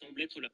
semble être là.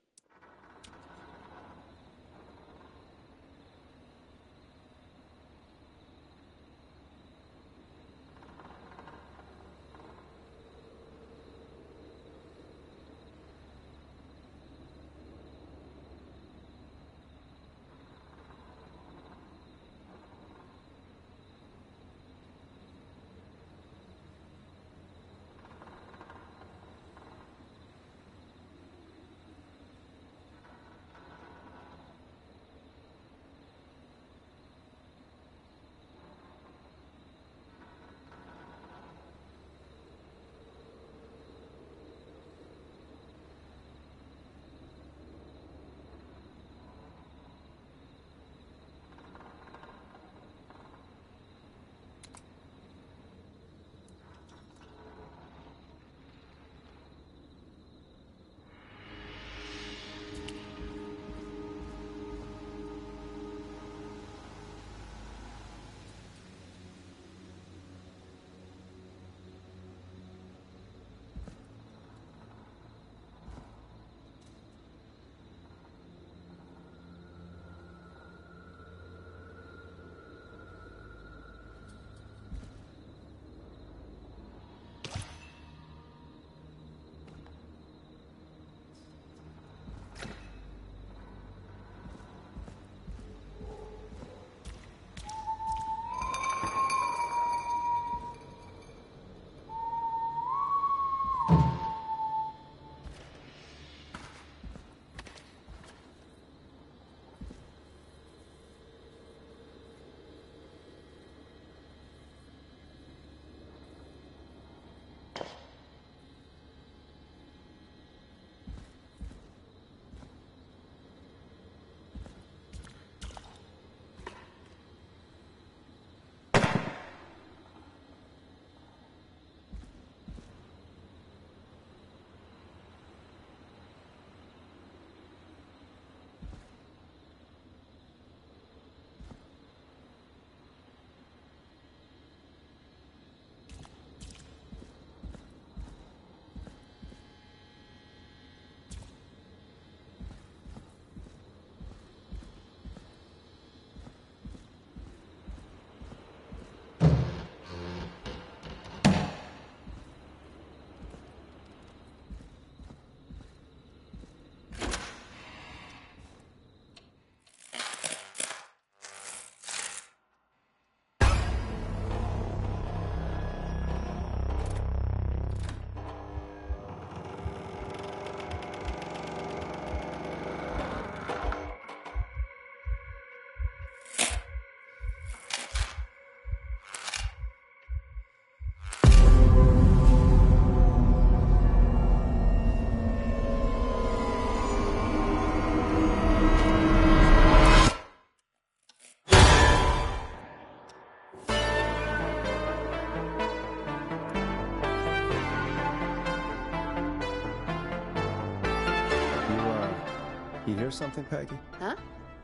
You hear something, Peggy? Huh?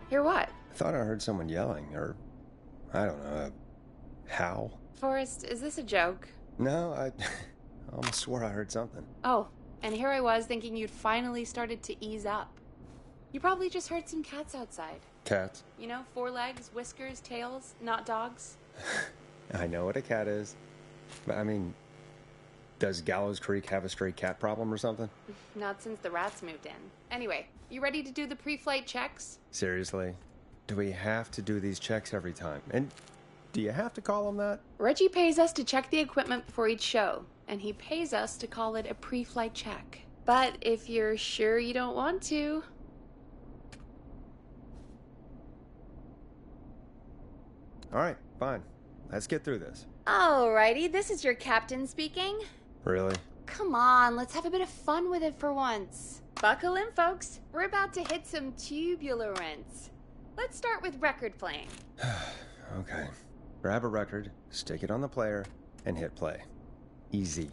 Hear what? I thought I heard someone yelling, or, I don't know, a howl. Forrest, is this a joke? No, I almost swore I heard something. Oh, and here I was thinking you'd finally started to ease up. You probably just heard some cats outside. Cats? You know, 4 legs, whiskers, tails, not dogs. I know what a cat is. But, I mean, does Gallows Creek have a stray cat problem or something? Not since the rats moved in. Anyway, you ready to do the pre-flight checks? Seriously? Do we have to do these checks every time? And do you have to call them that? Reggie pays us to check the equipment before each show, and he pays us to call it a pre-flight check. But if you're sure you don't want to... All right, fine. Let's get through this. Alrighty, this is your captain speaking. Really? Come on, let's have a bit of fun with it for once. Buckle in, folks. We're about to hit some tubular rents. Let's start with record playing. Okay. Grab a record, stick it on the player, and hit play. Easy.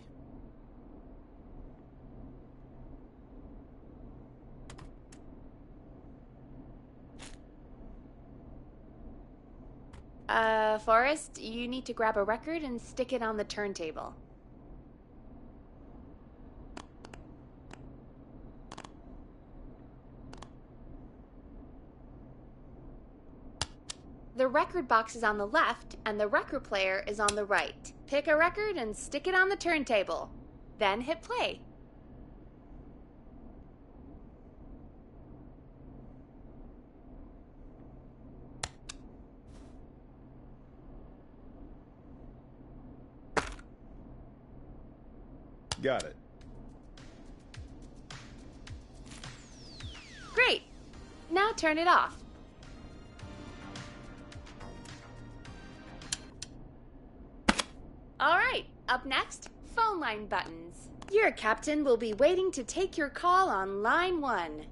Forrest, you need to grab a record and stick it on the turntable. The record box is on the left, and the record player is on the right. Pick a record and stick it on the turntable. Then hit play. Got it. Great! Now turn it off. Alright, up next, phone line buttons. Your captain will be waiting to take your call on line 1.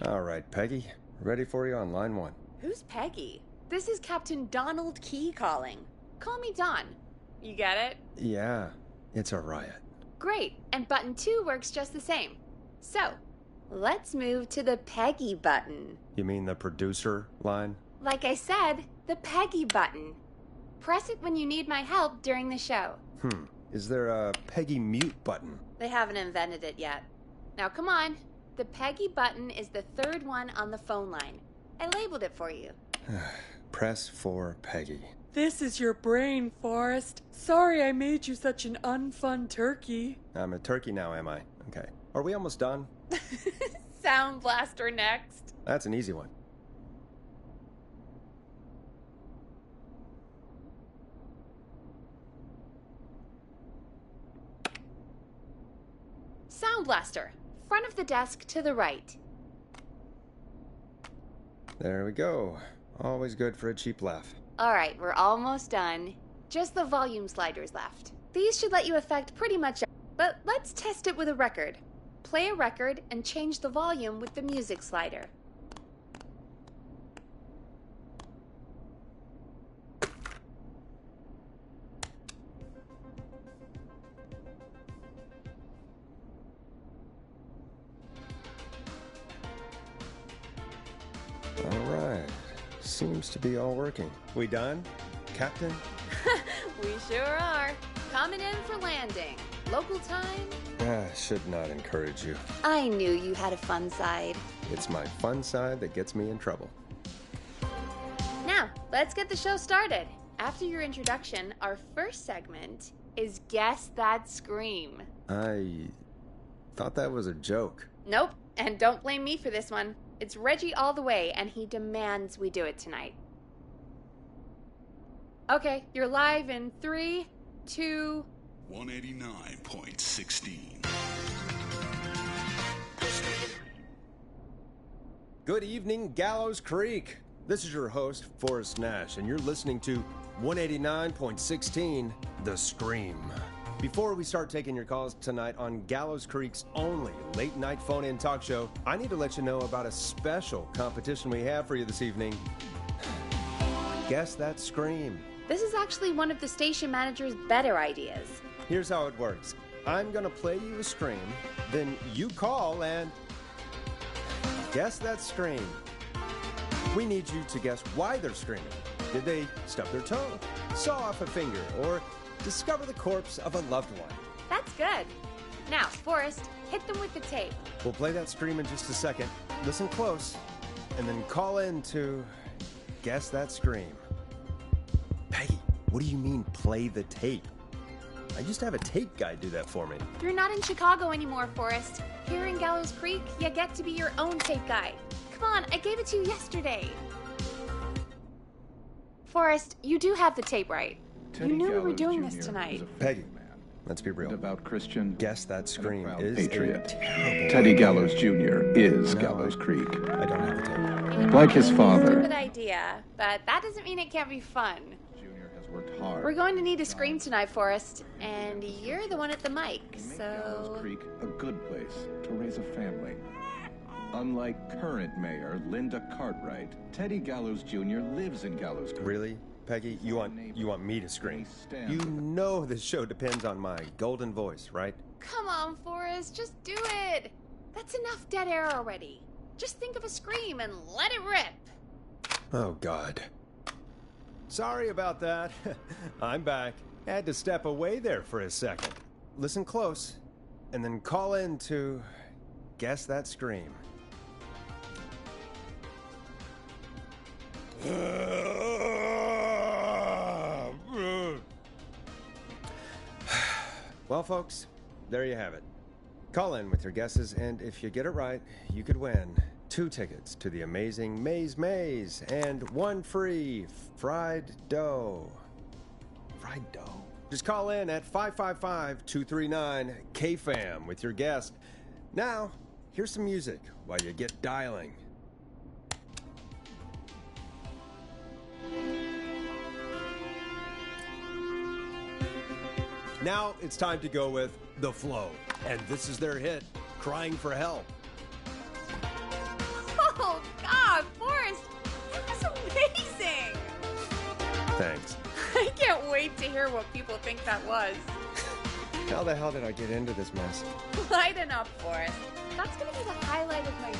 All right, Peggy. Ready for you on line 1. Who's Peggy? This is Captain Donald Key calling. Call me Don. You get it? Yeah, it's a riot. Great, and button 2 works just the same. So, let's move to the Peggy button. You mean the producer line? Like I said, the Peggy button. Press it when you need my help during the show. Is there a Peggy mute button? They haven't invented it yet. Now come on. The Peggy button is the third one on the phone line. I labeled it for you. Press for Peggy. This is your brain, Forrest. Sorry I made you such an unfun turkey. I'm a turkey now, am I? Okay. Are we almost done? Sound Blaster next. That's an easy one. Sound Blaster. Front of the desk to the right. There we go. Always good for a cheap laugh. Alright, we're almost done. Just the volume sliders left. These should let you affect pretty much, but let's test it with a record. Play a record and change the volume with the music slider. All right. Seems to be all working. We done, Captain? We sure are. Coming in for landing. Local time? Should not encourage you. I knew you had a fun side. It's my fun side that gets me in trouble. Now, let's get the show started. After your introduction, our first segment is Guess That Scream. I thought that was a joke. Nope, and don't blame me for this one. It's Reggie all the way, and he demands we do it tonight. Okay, you're live in 3, 2... 189.16. Good evening, Gallows Creek. This is your host, Forrest Nash, and you're listening to 189.16, The Scream. Before we start taking your calls tonight on Gallows Creek's only late-night phone-in talk show, I need to let you know about a special competition we have for you this evening. Guess That Scream. This is actually one of the station manager's better ideas. Here's how it works. I'm going to play you a scream, then you call and guess that scream. We need you to guess why they're screaming. Did they stub their toe, saw off a finger, or discover the corpse of a loved one? That's good. Now, Forrest, hit them with the tape. We'll play that scream in just a second. Listen close, and then call in to guess that scream. Peggy, what do you mean play the tape? I used to have a tape guy do that for me. You're not in Chicago anymore, Forrest. Here in Gallows Creek, you get to be your own tape guy. Come on, I gave it to you yesterday. Forrest, you do have the tape right. You knew we were doing this tonight. Peggy, let's be real. Devout Christian. Guess that scream is patriot. a terrible Teddy idea. Gallows Jr. is No, Gallows Creek. I don't have the tape. Like his It's a father. good idea, but that doesn't mean it can't be fun. Junior has worked hard. We're going to need a scream tonight, Forrest, and you're the one at the mic, to make Gallows so... Creek a good place to raise a family. Unlike current mayor Linda Cartwright, Teddy Gallows Jr. lives in Gallows Creek. Really, Peggy? You want me to scream? You know this show depends on my golden voice, right? Come on, Forrest, just do it. That's enough dead air already. Just think of a scream and let it rip. Oh, God. Sorry about that. I'm back. Had to step away there for a second. Listen close. and then call in to guess that scream. Well, folks, there you have it. Call in with your guesses, and if you get it right, you could win 2 tickets to the amazing Maze Maze and 1 free fried dough. Fried dough? Just call in at 555-239-KFAM with your guess. Now, here's some music while you get dialing. Now it's time to go with The Flow, and this is their hit, Crying for Help. Oh, God, Forrest, that was amazing! Thanks. I can't wait to hear what people think that was. How the hell did I get into this mess? Lighten up, Forrest. That's gonna be the highlight of my week.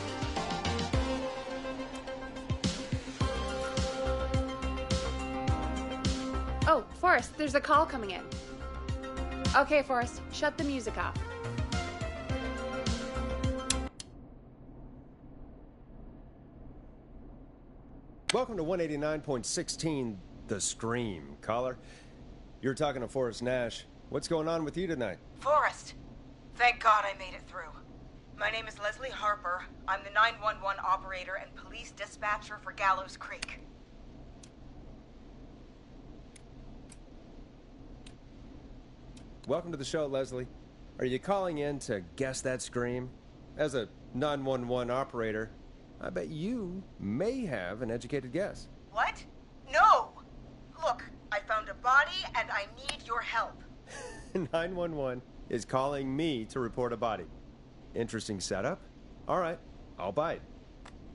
Oh, Forrest, there's a call coming in. Okay, Forrest, shut the music off. Welcome to 189.16, The Scream. Caller, you're talking to Forrest Nash. What's going on with you tonight? Forrest, thank God I made it through. My name is Leslie Harper. I'm the 911 operator and police dispatcher for Gallows Creek. Welcome to the show, Leslie. Are you calling in to guess that scream? As a 911 operator, I bet you may have an educated guess. What? No! Look, I found a body and I need your help. 911 is calling me to report a body. Interesting setup. All right, I'll bite.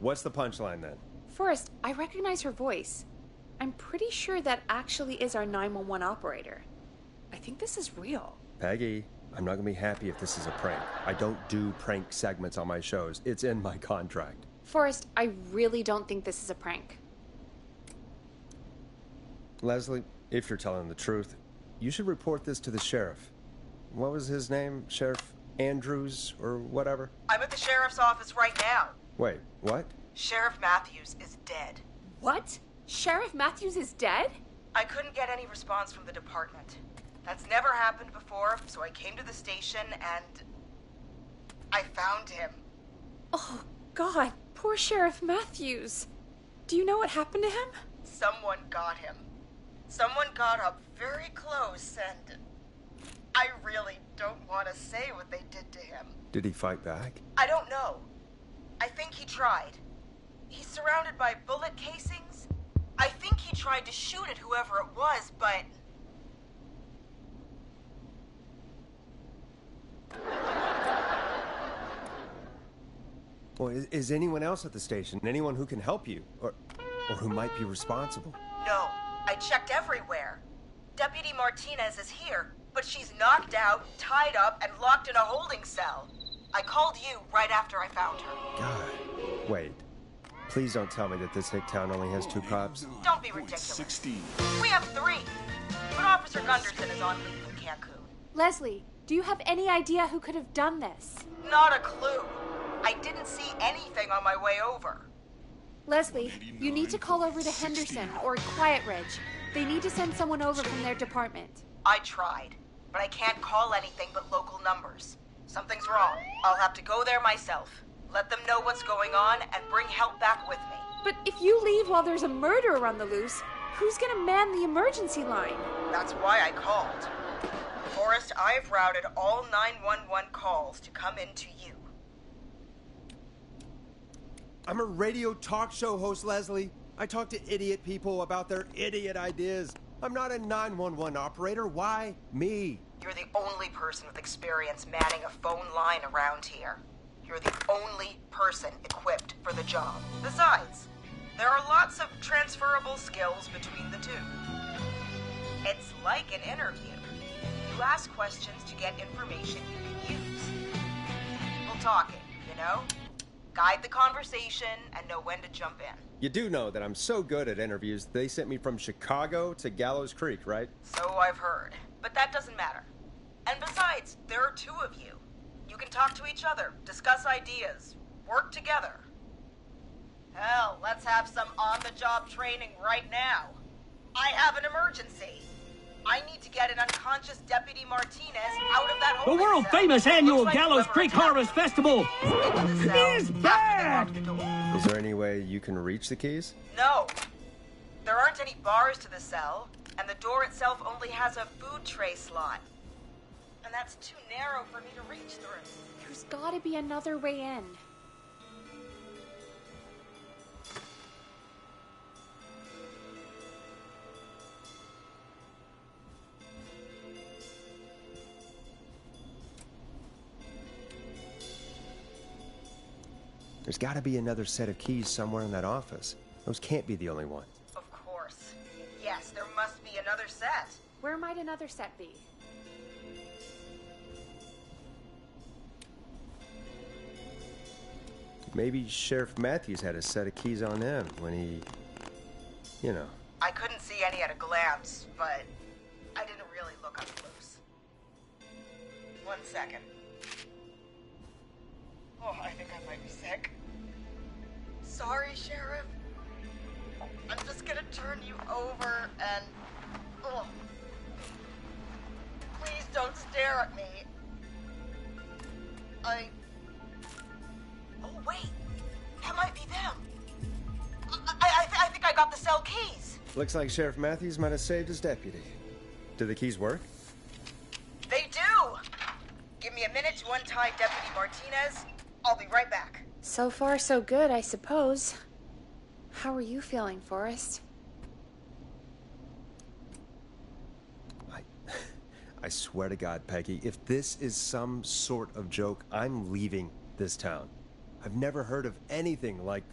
What's the punchline then? Forrest, I recognize her voice. I'm pretty sure that actually is our 911 operator. I think this is real. Peggy, I'm not gonna be happy if this is a prank. I don't do prank segments on my shows. It's in my contract. Forrest, I really don't think this is a prank. Leslie, if you're telling the truth, you should report this to the sheriff. What was his name? Sheriff Andrews or whatever? I'm at the sheriff's office right now. Wait, what? Sheriff Matthews is dead. What? Sheriff Matthews is dead? I couldn't get any response from the department. That's never happened before, so I came to the station and I found him. Oh, God, poor Sheriff Matthews. Do you know what happened to him? Someone got him. Someone got up very close and I really don't want to say what they did to him. Did he fight back? I don't know. I think he tried. He's surrounded by bullet casings. I think he tried to shoot at whoever it was, but... Well, is anyone else at the station? Anyone who can help you? Or who might be responsible? No, I checked everywhere. Deputy Martinez is here, but she's knocked out, tied up, and locked in a holding cell. I called you right after I found her. God, wait. Please don't tell me that this hick town only has 2 cops. Don't be ridiculous. We have 3. But Officer Gunderson is on leave in Cancun. Leslie, do you have any idea who could have done this? Not a clue. I didn't see anything on my way over. Leslie, you need to call over to Henderson or Quiet Ridge. They need to send someone over from their department. I tried, but I can't call anything but local numbers. Something's wrong. I'll have to go there myself. Let them know what's going on and bring help back with me. But if you leave while there's a murderer on the loose, who's gonna man the emergency line? That's why I called. Forrest, I've routed all 911 calls to come in to you. I'm a radio talk show host, Leslie. I talk to idiot people about their idiot ideas. I'm not a 911 operator. Why me? You're the only person with experience manning a phone line around here. You're the only person equipped for the job. Besides, there are lots of transferable skills between the two. It's like an interview. You ask questions to get information you can use. People talking, you know? Guide the conversation and know when to jump in. You do know that I'm so good at interviews, they sent me from Chicago to Gallows Creek, right? So I've heard. But that doesn't matter. And besides, there are 2 of you. You can talk to each other, discuss ideas, work together. Hell, let's have some on-the-job training right now. I have an emergency. I need to get an unconscious Deputy Martinez out of that The holding cell. world-famous annual Looks like Gallows whoever Creek attacked Harvest Festival is back! Is there any way you can reach the keys? No. There aren't any bars to the cell, and the door itself only has a food tray slot. And that's too narrow for me to reach through. There's gotta be another way in. There's got to be another set of keys somewhere in that office. Those can't be the only one. Of course. Yes, there must be another set. Where might another set be? Maybe Sheriff Matthews had a set of keys on him when he, you know. I couldn't see any at a glance, but I didn't really look up close. 1 second. Oh, I think I might be sick. Sorry, Sheriff. I'm just gonna turn you over and... Oh. Please don't stare at me. Oh, wait. That might be them. I think I got the cell keys. Looks like Sheriff Matthews might have saved his deputy. Do the keys work? They do. Give me a minute to untie Deputy Martinez. I'll be right back. So far, so good, I suppose. How are you feeling, Forrest? I swear to God, Peggy, if this is some sort of joke, I'm leaving this town. I've never heard of anything like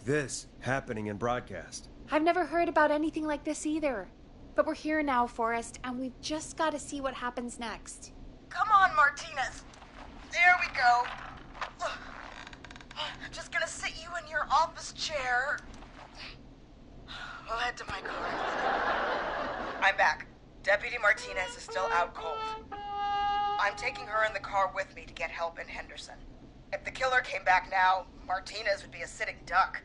this happening in broadcast. I've never heard about anything like this either. But we're here now, Forrest, and we've just got to see what happens next. Come on, Martinez. There we go. Just gonna sit you in your office chair. We'll head to my car. I'm back. Deputy Martinez is still out cold. I'm taking her in the car with me to get help in Henderson. If the killer came back now, Martinez would be a sitting duck.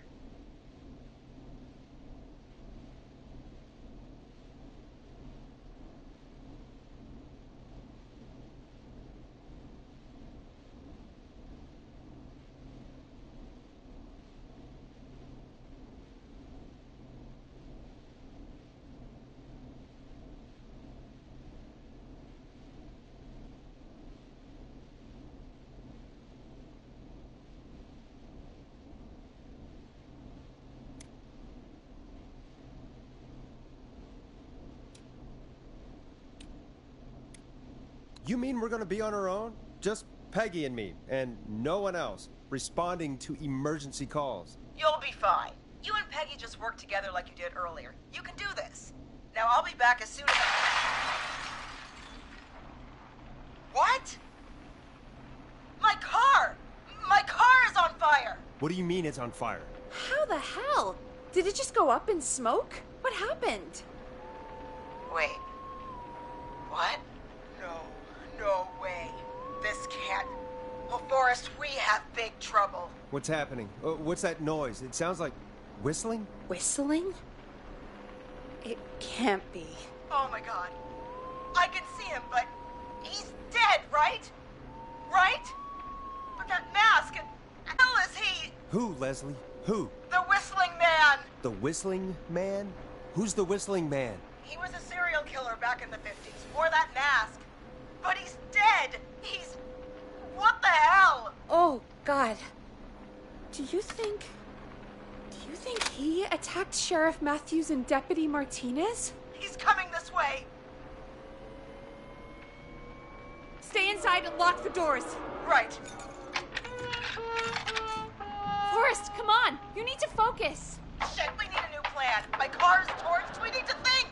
You mean we're gonna be on our own? Just Peggy and me, and no one else, responding to emergency calls. You'll be fine. You and Peggy just work together like you did earlier. You can do this. Now I'll be back as soon as What? My car! My car is on fire! What do you mean it's on fire? How the hell? Did it just go up in smoke? What happened? Wait. What? No way. This can't. Well, Forrest, we have big trouble. What's happening? What's that noise? It sounds like whistling? Whistling? It can't be. Oh my God. I can see him, but he's dead, right? Right? But that mask, and hell is he? Who, Leslie? Who? The Whistling Man. The Whistling Man? Who's the Whistling Man? He was a serial killer back in the 50s, wore that mask. But he's dead. He's... What the hell? Oh, God. Do you think he attacked Sheriff Matthews and Deputy Martinez? He's coming this way. Stay inside and lock the doors. Right. Forrest, come on. You need to focus. Shit, we need a new plan. My car's torched. We need to think.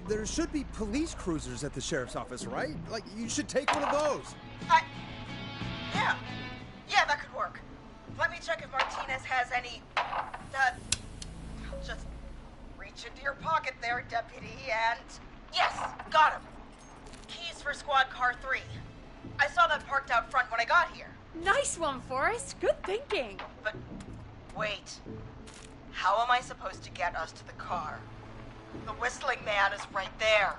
There should be police cruisers at the sheriff's office, right? Like, you should take one of those. Yeah, that could work. Let me check if Martinez has any... I'll just reach into your pocket there, Deputy, and... Yes, got him. Keys for squad car 3. I saw that parked out front when I got here. Nice one, Forrest. Good thinking. But wait. How am I supposed to get us to the car? The whistling man is right there.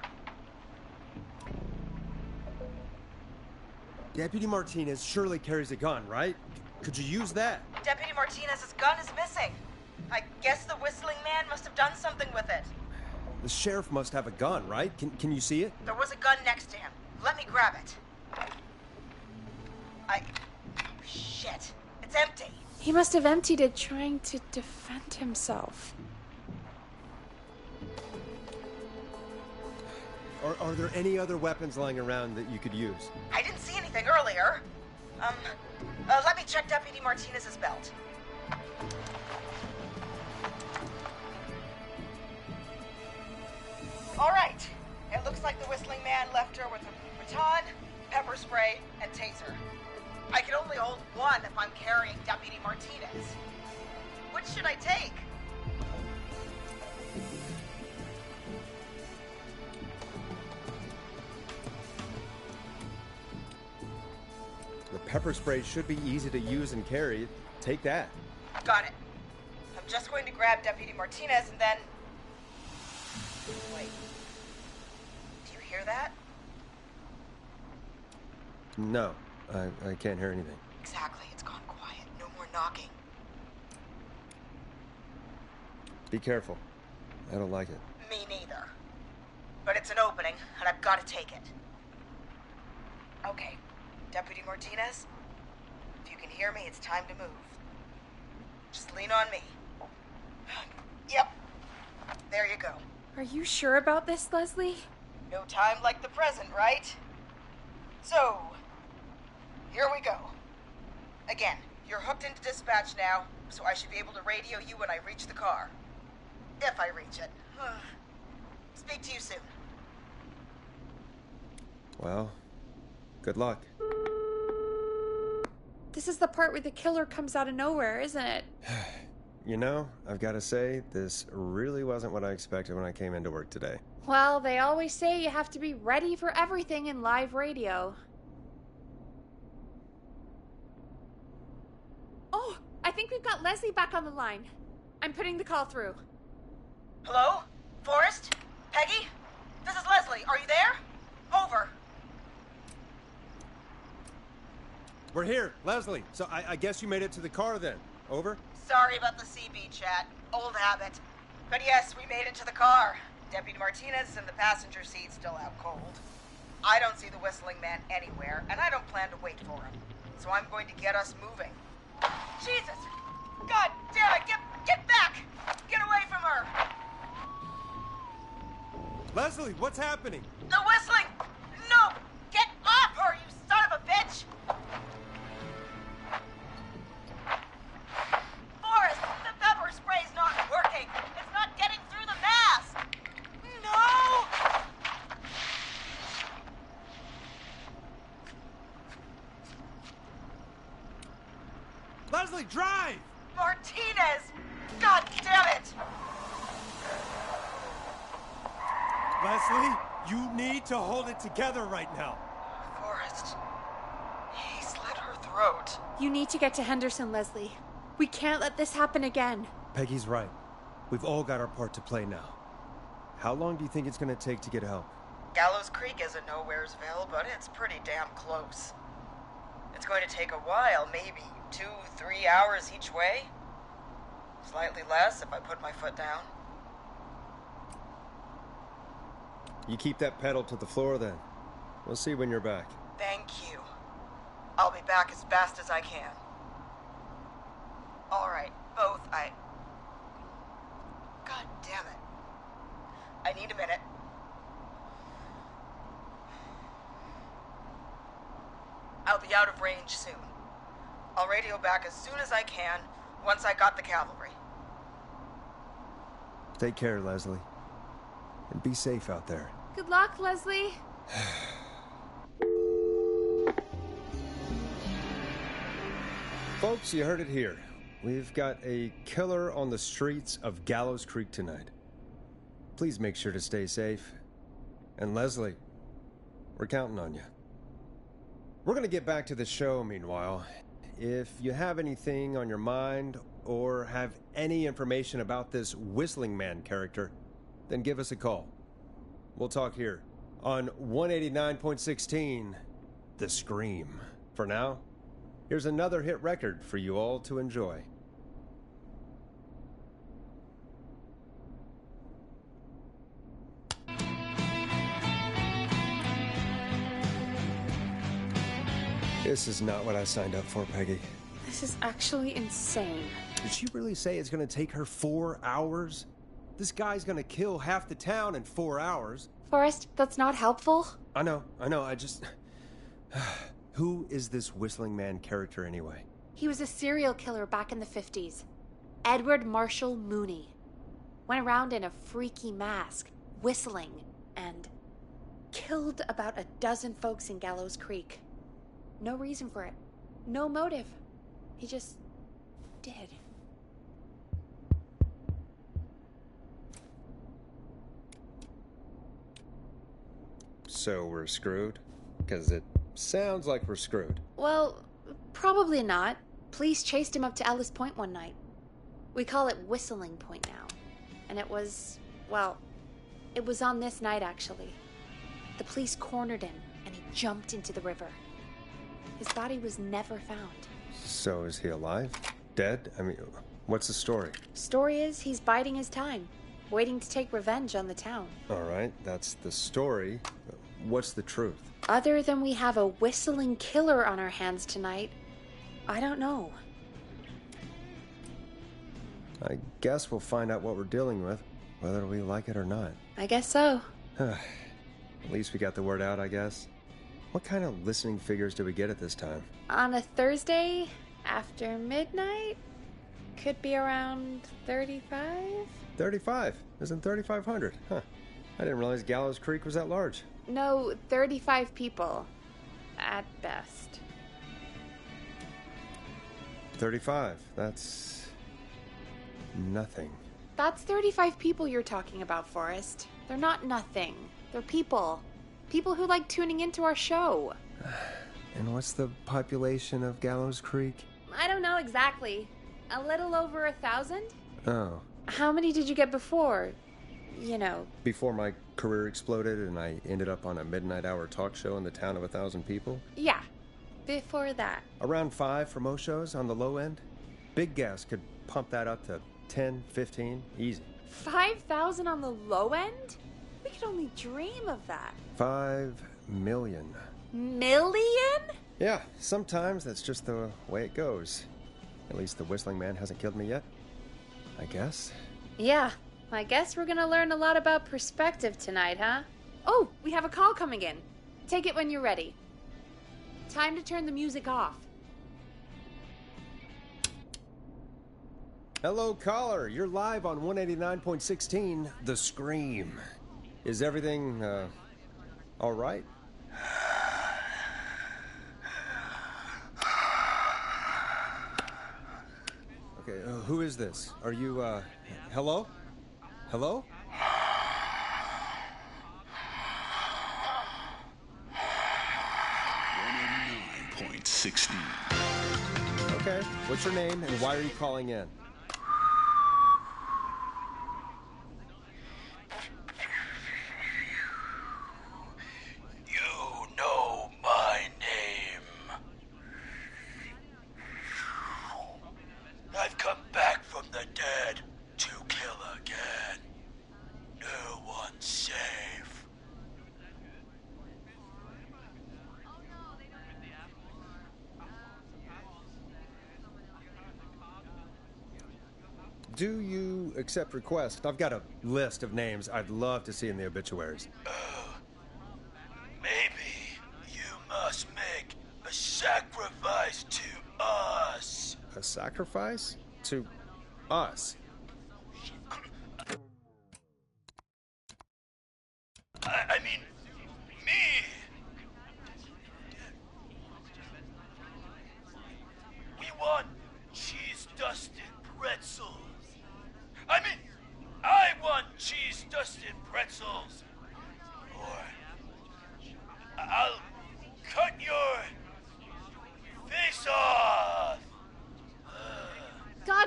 Deputy Martinez surely carries a gun, right? Could you use that? Deputy Martinez's gun is missing. I guess the whistling man must have done something with it. The sheriff must have a gun, right? Can you see it? There was a gun next to him. Let me grab it. Shit. It's empty. He must have emptied it trying to defend himself. Are there any other weapons lying around that you could use? I didn't see anything earlier. Let me check Deputy Martinez's belt. All right. It looks like the whistling man left her with a baton, pepper spray, and taser. I can only hold one if I'm carrying Deputy Martinez. Which should I take? The pepper spray should be easy to use and carry. Take that. Got it. I'm just going to grab Deputy Martinez and then... Wait. Do you hear that? No, I can't hear anything. Exactly. It's gone quiet. No more knocking. Be careful. I don't like it. Me neither. But it's an opening, and I've got to take it. Okay. Deputy Martinez, if you can hear me, it's time to move. Just lean on me. Yep. There you go. Are you sure about this, Leslie? No time like the present, right? So, here we go. Again, you're hooked into dispatch now, so I should be able to radio you when I reach the car. If I reach it. Speak to you soon. Well, good luck. This is the part where the killer comes out of nowhere, isn't it? You know, I've got to say, this really wasn't what I expected when I came into work today. Well, they always say you have to be ready for everything in live radio. Oh, I think we've got Leslie back on the line. I'm putting the call through. Hello? Forrest? Peggy? This is Leslie. Are you there? Over. We're here, Leslie. So I guess you made it to the car then. Over? Sorry about the CB chat. Old habit. But yes, we made it to the car. Deputy Martinez is in the passenger seat, still out cold. I don't see the whistling man anywhere, and I don't plan to wait for him. So I'm going to get us moving. Jesus! God damn it! Get back! Get away from her! Leslie, what's happening? The whistling! No! Get off her, you son of a bitch! Forrest, the pepper spray's not working. It's not getting through the mask. No! Leslie, drive! Martinez! God damn it! Leslie, you need to hold it together right now. Forrest, he slit her throat. You need to get to Henderson, Leslie. We can't let this happen again. Peggy's right. We've all got our part to play now. How long do you think it's going to take to get help? Gallows Creek isn't Nowheresville, but it's pretty damn close. It's going to take a while, maybe 2-3 hours each way. Slightly less if I put my foot down. You keep that pedal to the floor then. We'll see when you're back. Thank you. I'll be back as fast as I can. All right, both. God damn it. I need a minute. I'll be out of range soon. I'll radio back as soon as I can, once I got the cavalry. Take care, Leslie. And be safe out there. Good luck, Leslie. Folks, you heard it here. We've got a killer on the streets of Gallows Creek tonight. Please make sure to stay safe. And Leslie, we're counting on you. We're gonna get back to the show meanwhile. If you have anything on your mind or have any information about this Whistling Man character, then give us a call. We'll talk here on 189.16, The Scream. For now, here's another hit record for you all to enjoy. This is not what I signed up for, Peggy. This is actually insane. Did she really say it's gonna take her 4 hours? This guy's gonna kill half the town in 4 hours. Forrest, that's not helpful. I know, I just... Who is this Whistling Man character anyway? He was a serial killer back in the 50s. Edward Marshall Mooney. Went around in a freaky mask, whistling, and killed about a dozen folks in Gallows Creek. No reason for it. No motive. He just did. So we're screwed? Because it sounds like we're screwed. Well, probably not. Police chased him up to Ellis Point one night. We call it Whistling Point now. And it was, well, it was on this night actually. The police cornered him and he jumped into the river. His body was never found. So is he alive? Dead? I mean, what's the story? Story is he's biding his time, waiting to take revenge on the town. All right, that's the story. What's the truth? Other than we have a whistling killer on our hands tonight, I don't know. I guess we'll find out what we're dealing with, whether we like it or not. I guess so. At least we got the word out, I guess. What kind of listening figures do we get at this time? On a Thursday after midnight? Could be around 35? 35? Isn't 3,500? Huh. I didn't realize Gallows Creek was that large. No, 35 people. At best. 35. That's... nothing. That's 35 people you're talking about, Forrest. They're not nothing. They're people. People who like tuning into our show. And what's the population of Gallows Creek? I don't know exactly. A little over 1,000? Oh. How many did you get before? You know. Before my career exploded and I ended up on a midnight hour talk show in the town of 1,000 people? Yeah. Before that. Around 5 for most shows on the low end. Big gas could pump that up to 10, 15, easy. 5,000 on the low end? We could only dream of that. 5 million. Million? Yeah, sometimes that's just the way it goes. At least the Whistling Man hasn't killed me yet, I guess. Yeah, I guess we're gonna learn a lot about perspective tonight, huh? Oh, we have a call coming in. Take it when you're ready. Time to turn the music off. Hello, caller. You're live on 189.16, The Scream. Is everything, all right? Okay, who is this? Are you, hello? Hello? 189.16. Okay, what's your name and why are you calling in? Do you accept requests? I've got a list of names I'd love to see in the obituaries. Maybe you must make a sacrifice to us. A sacrifice? To us? I mean, me. We want cheese-dusted pretzels. I mean, I want cheese-dusted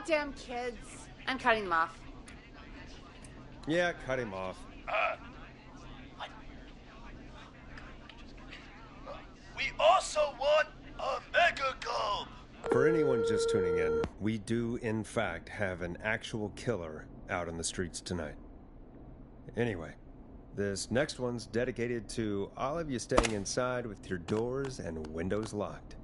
Goddamn kids. I'm cutting them off. Yeah, cut him off. We also want a mega gulp. For anyone just tuning in, we do, in fact, have an actual killer out on the streets tonight. Anyway, this next one's dedicated to all of you staying inside with your doors and windows locked.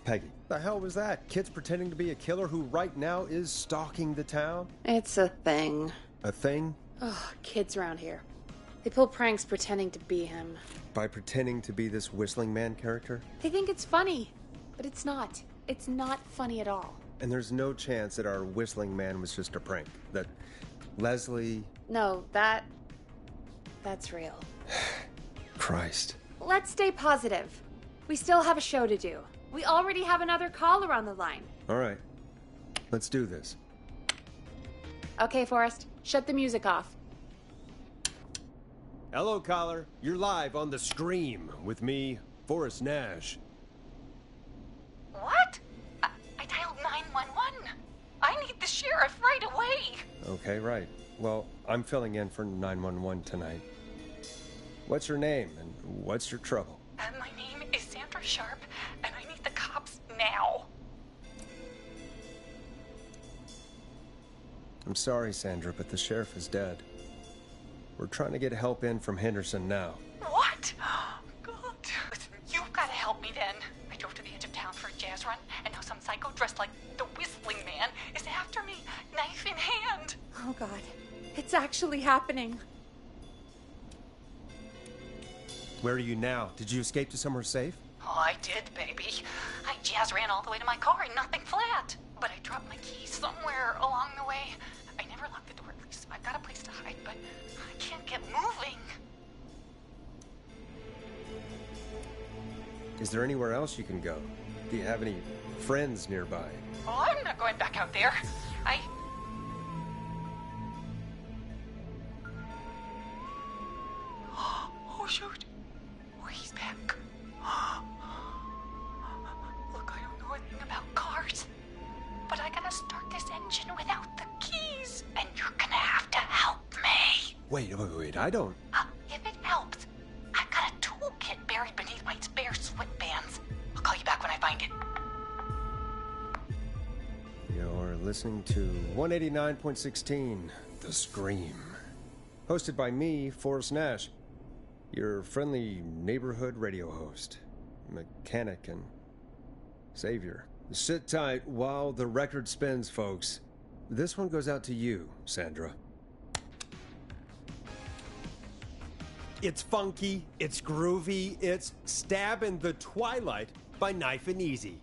Peggy, the hell was that? Kids pretending to be a killer who right now is stalking the town? It's a thing. A thing? Oh, kids around here. They pull pranks pretending to be him. By pretending to be this whistling man character? They think it's funny, but it's not. It's not funny at all. And there's no chance that our whistling man was just a prank? That Leslie... No, that's real. Christ. Let's stay positive. We still have a show to do. We already have another caller on the line. All right. Let's do this. Okay, Forrest. Shut the music off. Hello, caller. You're live on The Scream with me, Forrest Nash. What? I dialed 911. I need the sheriff right away. Okay, right. Well, I'm filling in for 911 tonight. What's your name and what's your trouble? My name is Sandra Sharp, and I need the cops now. I'm sorry, Sandra, but the sheriff is dead. We're trying to get help in from Henderson now. What? God. Listen, you've got to help me then. I drove to the edge of town for a jazz run, and now some psycho dressed like the Whistling Man is after me, knife in hand. Oh, God. It's actually happening. Where are you now? Did you escape to somewhere safe? Oh, I did, baby. I jazz ran all the way to my car and nothing flat. But I dropped my keys somewhere along the way. I never locked the door, at least I've got a place to hide, but I can't get moving. Is there anywhere else you can go? Do you have any friends nearby? Oh, I'm not going back out there. Oh, shoot. Oh, he's back. Look, I don't know anything about cars, but I gotta start this engine without the keys, and you're gonna have to help me. Wait, I don't... If it helps, I've got a toolkit buried beneath my spare sweatbands. I'll call you back when I find it. You're listening to 189.16, The Scream. Hosted by me, Forrest Nash, your friendly neighborhood radio host, mechanic and savior. Sit tight while the record spins, folks. This one goes out to you, Sandra. It's funky, it's groovy, it's Stab in the Twilight by Knife and Easy.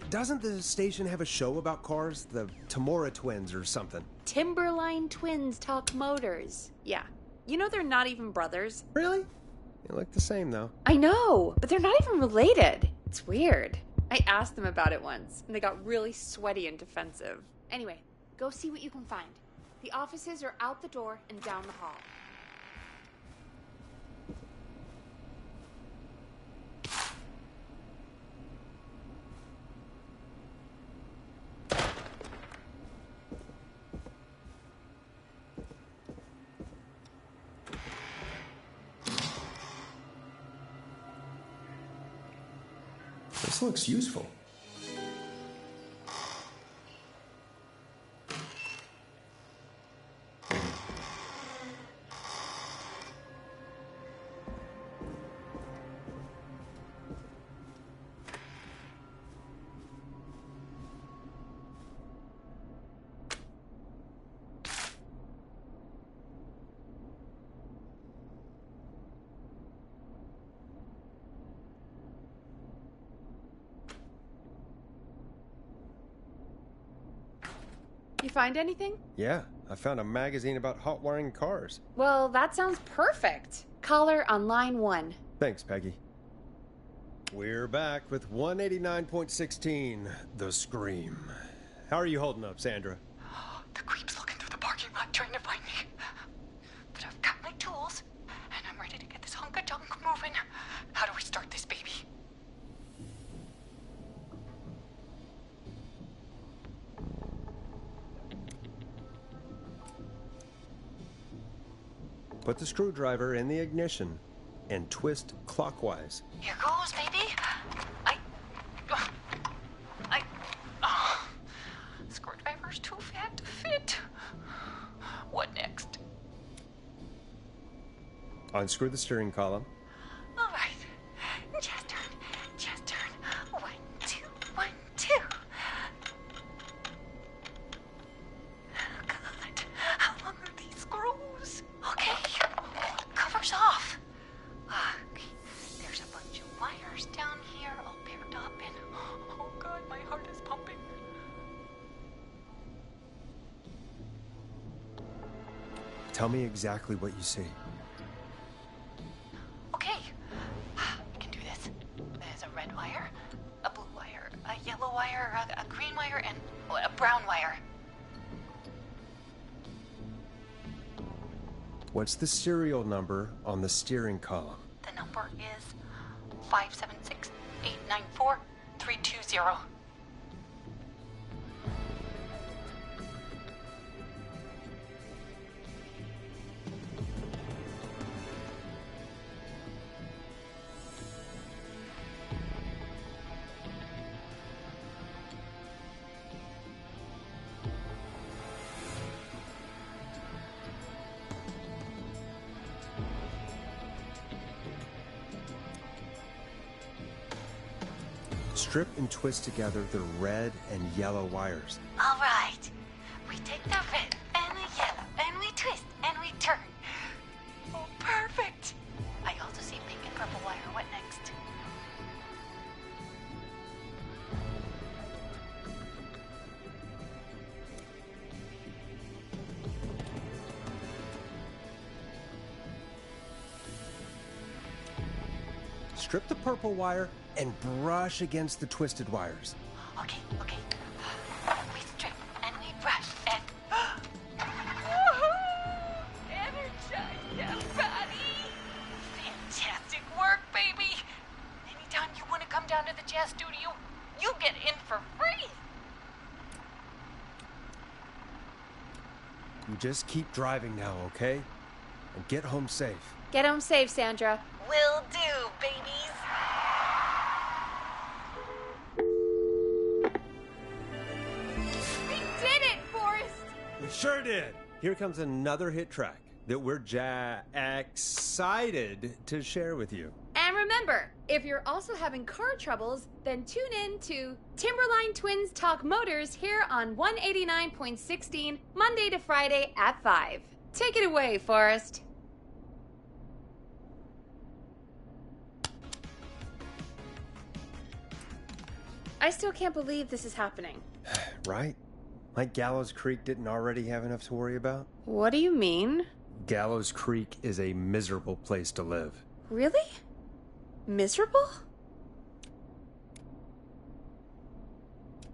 Doesn't the station have a show about cars? The Tamora twins or something? Timberline twins talk motors. Yeah. You know they're not even brothers. Really? They look the same, though. I know, but they're not even related. It's weird. I asked them about it once, and they got really sweaty and defensive. Anyway, go see what you can find. The offices are out the door and down the hall. This looks useful. You find anything? Yeah, I found a magazine about hot wiring cars. Well, that sounds perfect. Caller on line 1. Thanks, Peggy. We're back with 189.16, The Scream. How are you holding up, Sandra? The creep's looking through You're not trying to find me. But I've got my tools, and I'm ready to get this hunk of junk moving. How do we start this baby? Put the screwdriver in the ignition and twist clockwise. Here goes, baby. Screwdriver's too fat to fit. What next? Unscrew the steering column. All right. Just turn. Just turn. 1, 2, 1, 2. Oh, God. How long are these screws? Okay. Cover's off. Okay. There's a bunch of wires down here all paired up, and oh, God, my heart is pumping. Tell me exactly what you see. Okay, I can do this. There's a red wire, a blue wire, a yellow wire, a green wire, and a brown wire. What's the serial number on the steering column? The number is 576-894-320. Strip and twist together the red and yellow wires. All right. We take the red and the yellow, and we twist, and we turn. Oh, perfect. I also see pink and purple wire. What next? Strip the purple wire and brush against the twisted wires. Okay. We strip and we brush and energize that body. Fantastic work, baby. Anytime you want to come down to the jazz studio, you get in for free. You just keep driving now, okay? And get home safe. Get home safe, Sandra. Will do, babies. We did it, Forrest! We sure did. Here comes another hit track that we're excited to share with you. And remember, if you're also having car troubles, then tune in to Timberline Twins Talk Motors here on 189.16, Monday to Friday at 5. Take it away, Forrest. I still can't believe this is happening. Right? Like Gallows Creek didn't already have enough to worry about? What do you mean? Gallows Creek is a miserable place to live. Really? Miserable?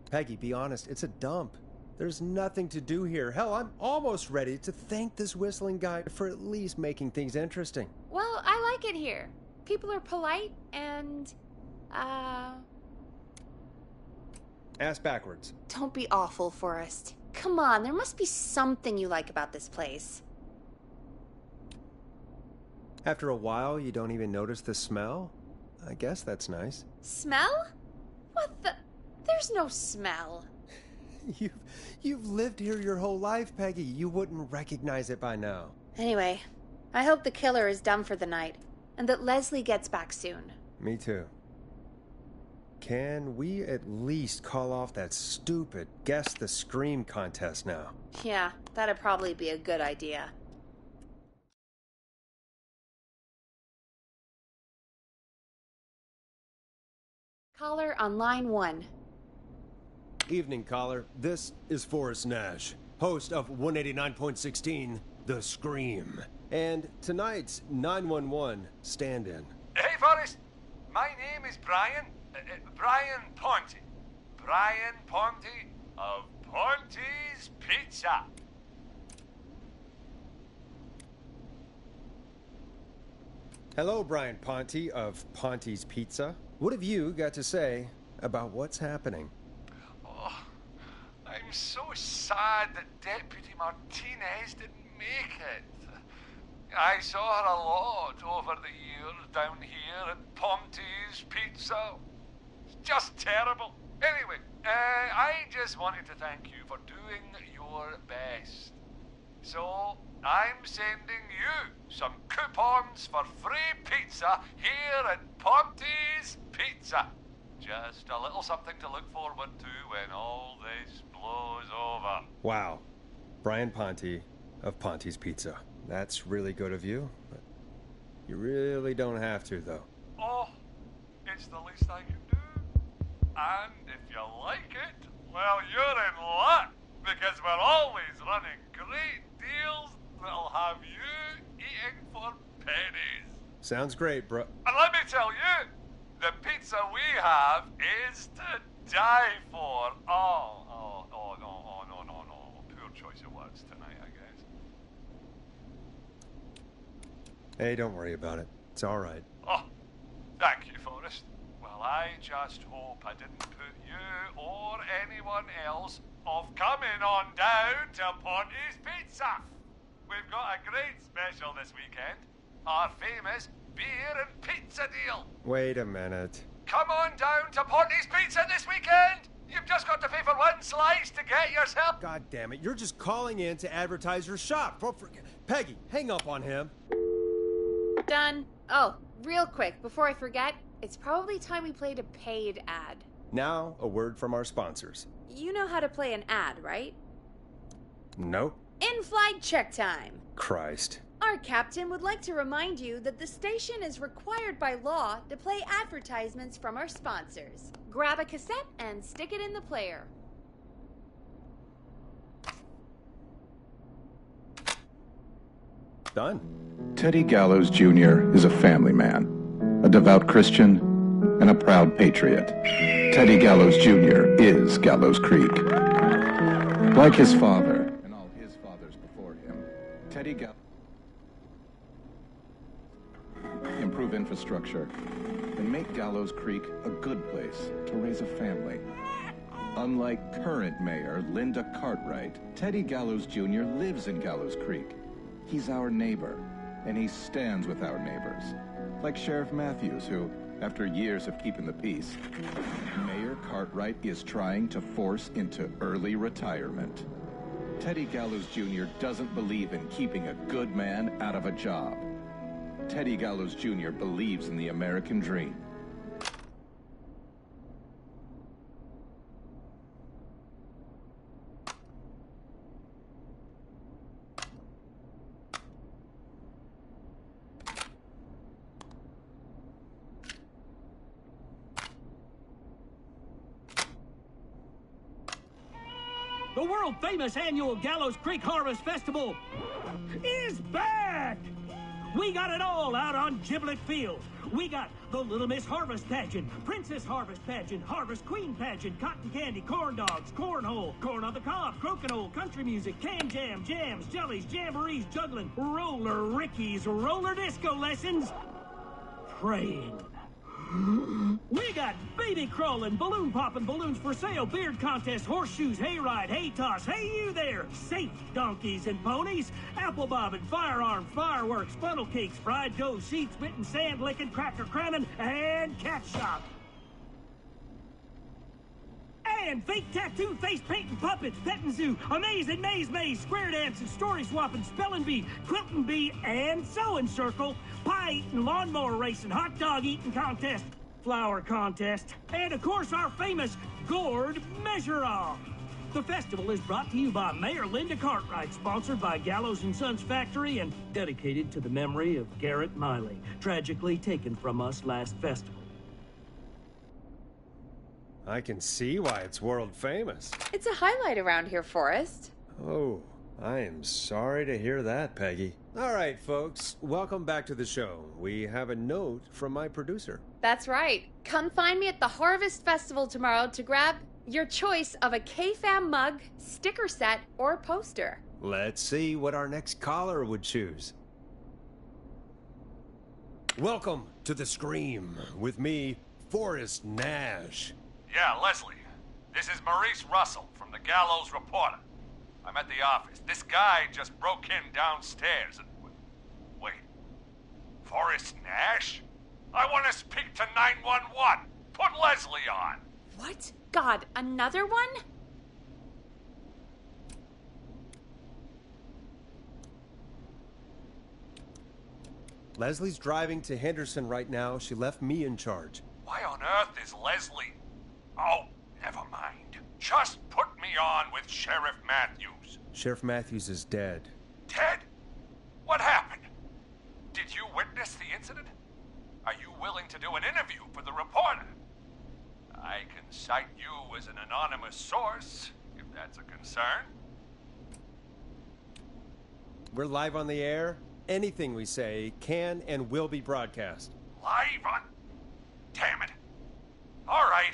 Peggy, be honest, it's a dump. There's nothing to do here. Hell, I'm almost ready to thank this whistling guy for at least making things interesting. Well, I like it here. People are polite and, Ass backwards. Don't be awful, Forrest. Come on, there must be something you like about this place. After a while, you don't even notice the smell? I guess that's nice. Smell? What the? There's no smell. You've lived here your whole life, Peggy. You wouldn't recognize it by now. Anyway, I hope the killer is done for the night, and that Leslie gets back soon. Me too. Can we at least call off that stupid Guess the Scream contest now? Yeah, that'd probably be a good idea. Caller on line 1. Evening, caller. This is Forrest Nash, host of 189.16, The Scream. And tonight's 911 stand-in. Hey, Forrest. My name is Brian. Brian Ponte. Brian Ponte of Ponte's Pizza. Hello, Brian Ponte of Ponte's Pizza. What have you got to say about what's happening? Oh, I'm so sad that Deputy Martinez didn't make it. I saw her a lot over the years down here at Ponte's Pizza. It's just terrible. Anyway, I just wanted to thank you for doing your best. So, I'm sending you some coupons for free pizza here at Ponte's Pizza. Just a little something to look forward to when all this blows over. Wow. Brian Ponte of Ponte's Pizza. That's really good of you, but you really don't have to, though. Oh, it's the least I can do. And if you like it, well, you're in luck, because we're always running great deals that'll have you eating for pennies. Sounds great, bro. And let me tell you, the pizza we have is to die for. No. Poor choice of words tonight, I guess. Hey, don't worry about it. It's all right. Oh, thank you, Forrest. Well, I just hope I didn't put you or anyone else off coming on down to Ponte's Pizza. We've got a great special this weekend. Our famous beer and pizza deal. Wait a minute. Come on down to Ponte's Pizza this weekend. You've just got to pay for one slice to get yourself. God damn it, you're just calling in to advertise your shop. Peggy, hang up on him. Done. Oh, real quick, before I forget, it's probably time we played a paid ad. Now, a word from our sponsors. You know how to play an ad, right? Nope. In-flight check time. Christ. Our captain would like to remind you that the station is required by law to play advertisements from our sponsors. Grab a cassette and stick it in the player. Done. Teddy Gallows Jr. is a family man, a devout Christian, and a proud patriot. Teddy Gallows Jr. is Gallows Creek. Like his father, and all his fathers before him, Teddy Gallows improve infrastructure and make Gallows Creek a good place to raise a family. Unlike current mayor Linda Cartwright, Teddy Gallows Jr. lives in Gallows Creek. He's our neighbor, and he stands with our neighbors. Like Sheriff Matthews, who, after years of keeping the peace, Mayor Cartwright is trying to force into early retirement. Teddy Gallows Jr. doesn't believe in keeping a good man out of a job. Teddy Gallows Jr. believes in the American dream. The world-famous annual Gallows Creek Harvest Festival is back! We got it all out on Giblet Field. We got the Little Miss Harvest Pageant, Princess Harvest Pageant, Harvest Queen Pageant, Cotton Candy, Corn Dogs, Cornhole, Corn on the Cob, Crokinole, Country Music, Can Jam, Jams, Jellies, Jamborees, Juggling, Roller Rickies, Roller Disco Lessons, Praying. We got baby crawling, balloon popping, balloons for sale, beard contest, horseshoes, hayride, hay toss, hey you there, safe donkeys and ponies, apple bobbing, firearm, fireworks, funnel cakes, fried dough, sheets, spitting, sand licking, cracker cramming, and cat shop. And fake tattoo, face painting, puppets, petting zoo, amazing maze, square dancing, story swapping, spelling bee, quilting bee, and sewing circle, pie eating, lawnmower racing, hot dog eating contest, flower contest, and of course our famous gourd measure-off. The festival is brought to you by Mayor Linda Cartwright, sponsored by Gallows & Sons Factory, and dedicated to the memory of Garrett Miley, tragically taken from us last festival. I can see why it's world famous. It's a highlight around here, Forrest. Oh, I am sorry to hear that, Peggy. All right, folks, welcome back to the show. We have a note from my producer. That's right. Come find me at the Harvest Festival tomorrow to grab your choice of a K-Fam mug, sticker set, or poster. Let's see what our next caller would choose. Welcome to the Scream with me, Forrest Nash. Yeah, Leslie. This is Maurice Russell from the Gallows Reporter. I'm at the office. This guy just broke in downstairs and... Wait. Forrest Nash? I want to speak to 911. Put Leslie on. What? God, another one? Leslie's driving to Henderson right now. She left me in charge. Why on earth is Leslie... Oh, never mind. Just put me on with Sheriff Matthews. Sheriff Matthews is dead. Dead? What happened? Did you witness the incident? Are you willing to do an interview for the reporter? I can cite you as an anonymous source, if that's a concern. We're live on the air. Anything we say can and will be broadcast. Live on... Damn it. All right.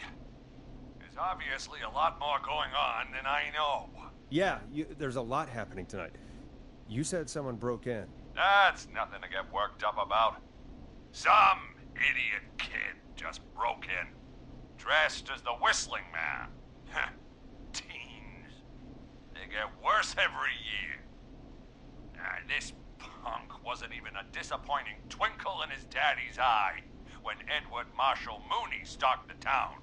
There's obviously a lot more going on than I know. Yeah, there's a lot happening tonight. You said someone broke in. That's nothing to get worked up about. Some idiot kid just broke in, dressed as the Whistling Man. Teens. They get worse every year. This punk wasn't even a disappointing twinkle in his daddy's eye when Edward Marshall Mooney stalked the town.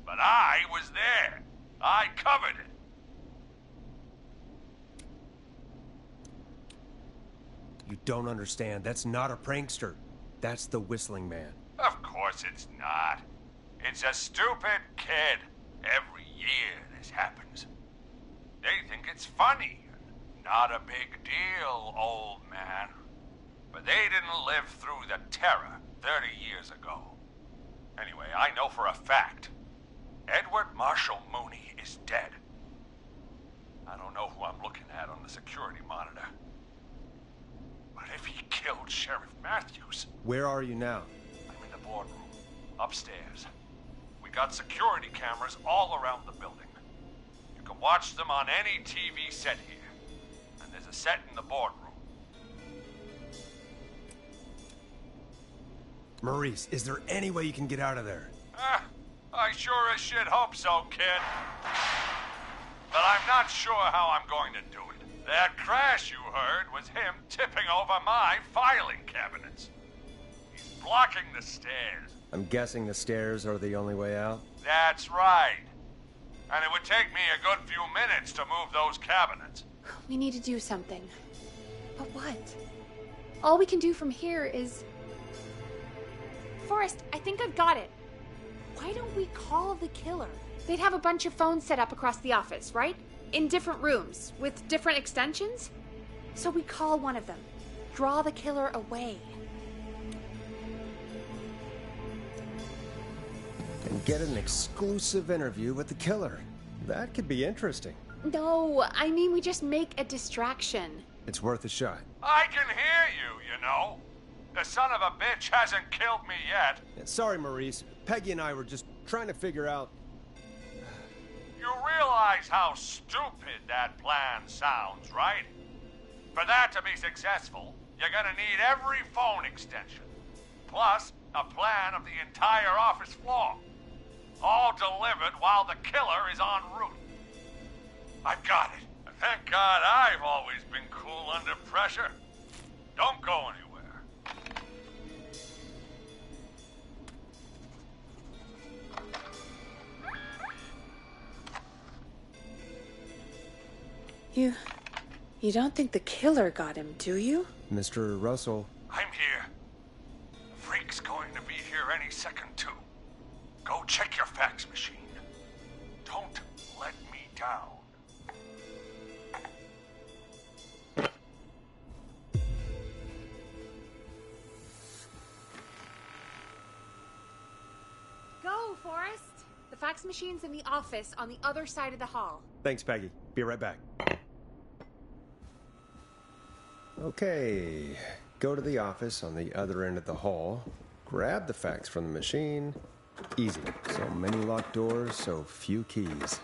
But I was there. I covered it. You don't understand. That's not a prankster. That's the Whistling Man. Of course it's not. It's a stupid kid. Every year this happens. They think it's funny. Not a big deal, old man. But they didn't live through the terror 30 years ago. Anyway, I know for a fact Edward Marshall Mooney is dead. I don't know who I'm looking at on the security monitor. But if he killed Sheriff Matthews... Where are you now? I'm in the boardroom, upstairs. We got security cameras all around the building. You can watch them on any TV set here. And there's a set in the boardroom. Maurice, is there any way you can get out of there? I sure as shit hope so, kid. But I'm not sure how I'm going to do it. That crash you heard was him tipping over my filing cabinets. He's blocking the stairs. I'm guessing the stairs are the only way out? That's right. And it would take me a good few minutes to move those cabinets. We need to do something. But what? All we can do from here is... Forrest, I think I've got it. Why don't we call the killer? They'd have a bunch of phones set up across the office, right? In different rooms, with different extensions? So we call one of them. Draw the killer away. And get an exclusive interview with the killer. That could be interesting. No, I mean we just make a distraction. It's worth a shot. I can hear you, you know. The son of a bitch hasn't killed me yet. Yeah, sorry, Maurice. Peggy and I were just trying to figure out... You realize how stupid that plan sounds, right? For that to be successful, you're gonna need every phone extension. Plus, a plan of the entire office floor. All delivered while the killer is en route. I've got it. Thank God I've always been cool under pressure. Don't go anywhere. You don't think the killer got him, do you? Mr. Russell. I'm here. The freak's going to be here any second, too. Go check your fax machine. Don't let me down. Go, Forrest! The fax machine's in the office on the other side of the hall. Thanks, Peggy. Be right back. Okay. Go to the office on the other end of the hall. Grab the fax from the machine. Easy. So many locked doors, so few keys.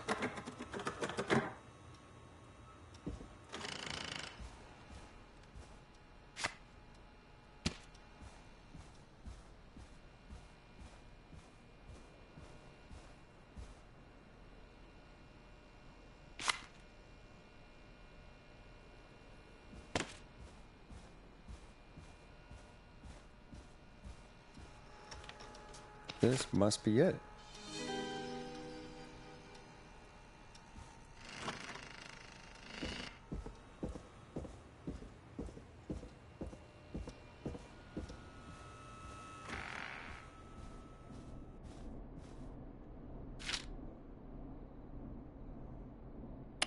This must be it.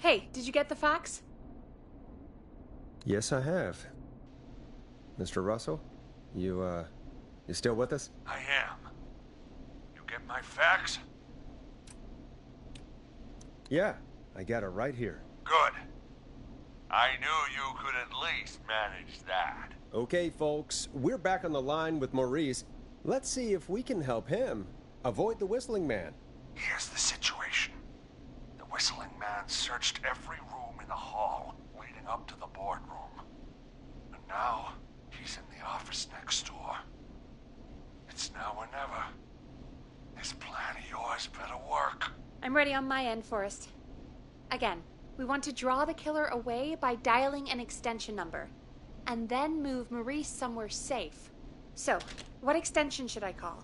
Hey, did you get the fax? Yes, I have. Mr. Russell, you still with us? I am. You get my fax? Yeah, I got it right here. Good. I knew you could at least manage that. Okay, folks, we're back on the line with Maurice. Let's see if we can help him avoid the Whistling Man. Here's the situation. The Whistling Man searched every room in the hall leading up to the boardroom. And now, he's in the office next door. It's now or never. This plan of yours better work. I'm ready on my end, Forrest. Again, we want to draw the killer away by dialing an extension number, and then move Maurice somewhere safe. So, what extension should I call?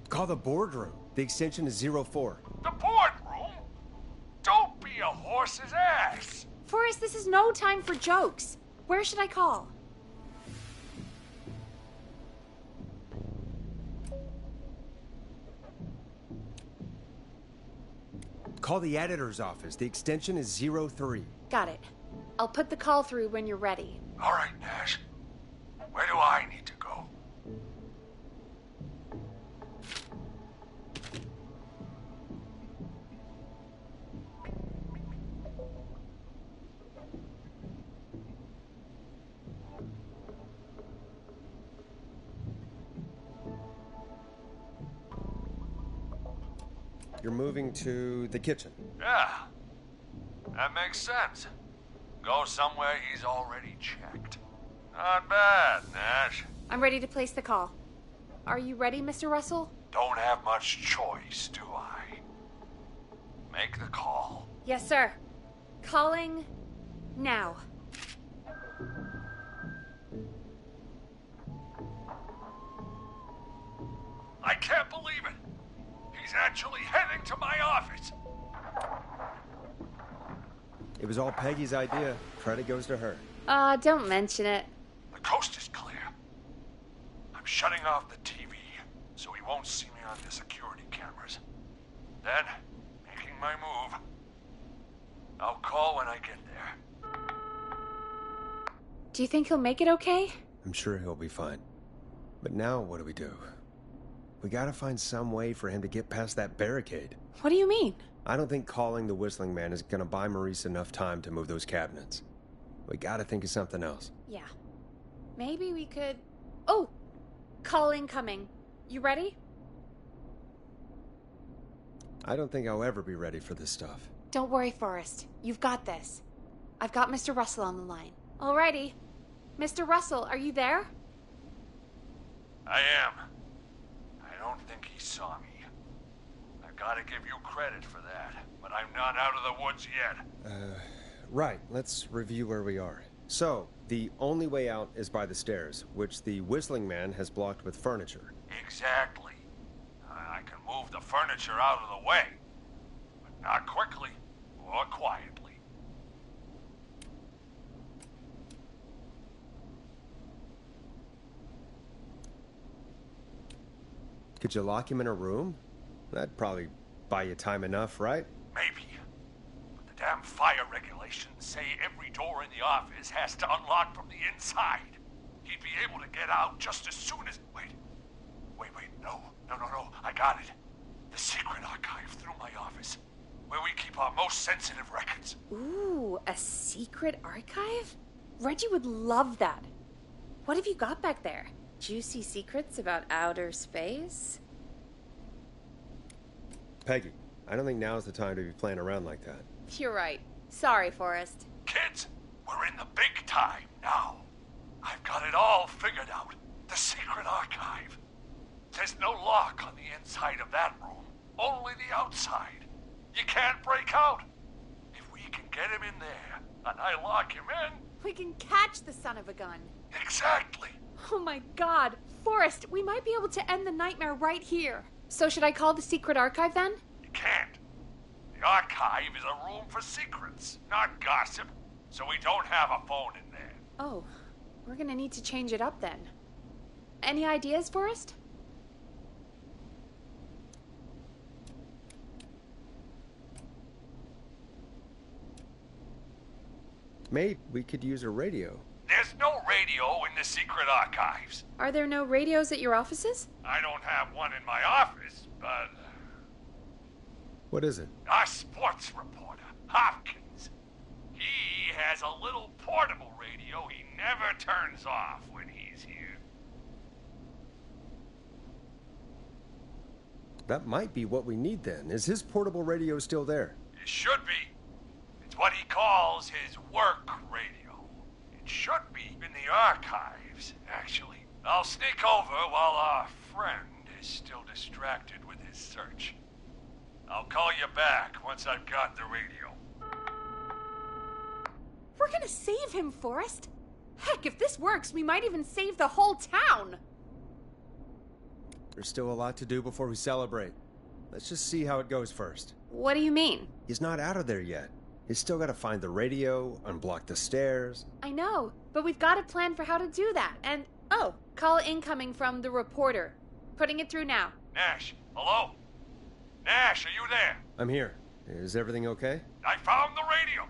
Call the boardroom. The extension is 04. The boardroom? Don't be a horse's ass. Forrest, this is no time for jokes. Where should I call? Call the editor's office. The extension is 03. Got it. I'll put the call through when you're ready. All right, Nash. Where do I need to go? You're moving to the kitchen. Yeah. That makes sense. Go somewhere he's already checked. Not bad, Nash. I'm ready to place the call. Are you ready, Mr. Russell? Don't have much choice, do I? Make the call. Yes, sir. Calling now. I can't believe it. He's actually heading to my office. It was all Peggy's idea. Credit goes to her. Don't mention it. The coast is clear. I'm shutting off the TV so he won't see me on the security cameras. Then, making my move. I'll call when I get there. Do you think he'll make it okay? I'm sure he'll be fine. But now what do we do? We gotta find some way for him to get past that barricade. What do you mean? I don't think calling the Whistling Man is gonna buy Maurice enough time to move those cabinets. We gotta think of something else. Yeah. Maybe we could... Oh! Call incoming. You ready? I don't think I'll ever be ready for this stuff. Don't worry, Forrest. You've got this. I've got Mr. Russell on the line. Alrighty. Mr. Russell, are you there? I am. I don't think he saw me. I gotta give you credit for that, but I'm not out of the woods yet. Right. Let's review where we are. So, the only way out is by the stairs, which the Whistling Man has blocked with furniture. Exactly. I can move the furniture out of the way, but not quickly or quietly. Could you lock him in a room? That'd probably buy you time enough, right? Maybe. But the damn fire regulations say every door in the office has to unlock from the inside. He'd be able to get out just as soon as... Wait, no. I got it. The secret archive through my office, where we keep our most sensitive records. Ooh, a secret archive? Reggie would love that. What have you got back there? Juicy secrets about outer space? Peggy, I don't think now's the time to be playing around like that. You're right. Sorry, Forrest. Kids, we're in the big time now. I've got it all figured out. The secret archive. There's no lock on the inside of that room, only the outside. You can't break out. If we can get him in there, and I lock him in... We can catch the son of a gun. Exactly. Oh my god. Forrest, we might be able to end the nightmare right here. So should I call the secret archive then? You can't. The archive is a room for secrets, not gossip. So we don't have a phone in there. Oh, we're gonna need to change it up then. Any ideas, Forrest? Maybe we could use a radio. There's no radio in the secret archives. Are there no radios at your offices? I don't have one in my office, but... What is it? Our sports reporter, Hopkins. He has a little portable radio he never turns off when he's here. That might be what we need then. Is his portable radio still there? It should be. It's what he calls his work radio. It should be in the archives, actually. I'll sneak over while our friend is still distracted with his search. I'll call you back once I've got the radio. We're gonna save him, Forrest. Heck, if this works, we might even save the whole town. There's still a lot to do before we celebrate. Let's just see how it goes first. What do you mean? He's not out of there yet. He's still got to find the radio, unblock the stairs. I know, but we've got a plan for how to do that. And, oh, call incoming from the reporter. Putting it through now. Nash, hello? Nash, are you there? I'm here. Is everything okay? I found the radio.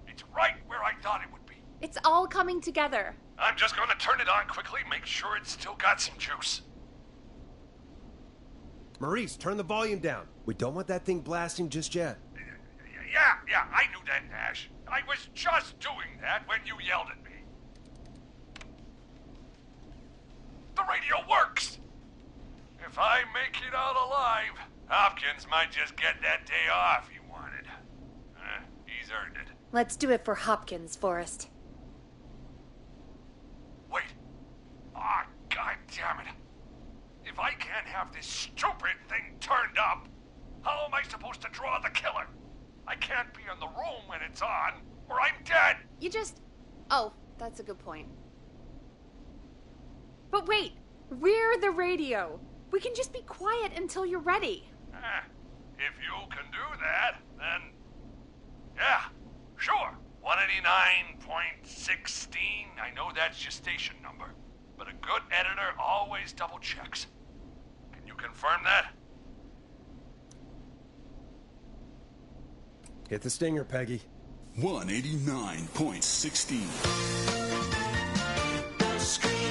It's right where I thought it would be. It's all coming together. I'm just gonna turn it on quickly, make sure it's still got some juice. Maurice, turn the volume down. We don't want that thing blasting just yet. Yeah, I knew that, Nash. I was just doing that when you yelled at me. The radio works! If I make it out alive, Hopkins might just get that day off he wanted. He's earned it. Let's do it for Hopkins, Forrest. Wait. Ah, God damn it. If I can't have this stupid thing turned up, how am I supposed to draw the killer? I can't be in the room when it's on, or I'm dead. You just... Oh, that's a good point. But wait, we're the radio. We can just be quiet until you're ready. If you can do that, then... Yeah, sure. 189.16. I know that's your station number. But a good editor always double checks. Can you confirm that? Hit the stinger, Peggy. 189.16.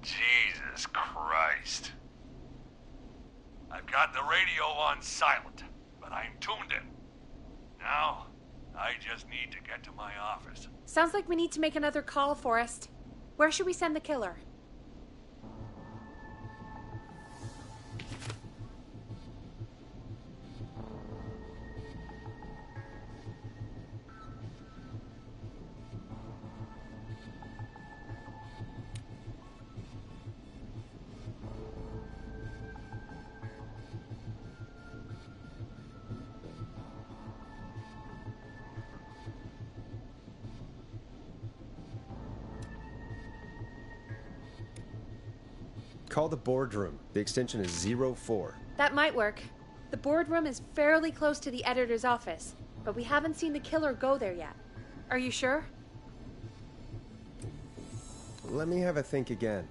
Jesus Christ. I've got the radio on silent, but I'm tuned in. Now, I just need to get to my office. Sounds like we need to make another call, Forrest. Where should we send the killer? Call the boardroom. The extension is 04. That might work. The boardroom is fairly close to the editor's office, but we haven't seen the killer go there yet. Are you sure? Let me have a think again.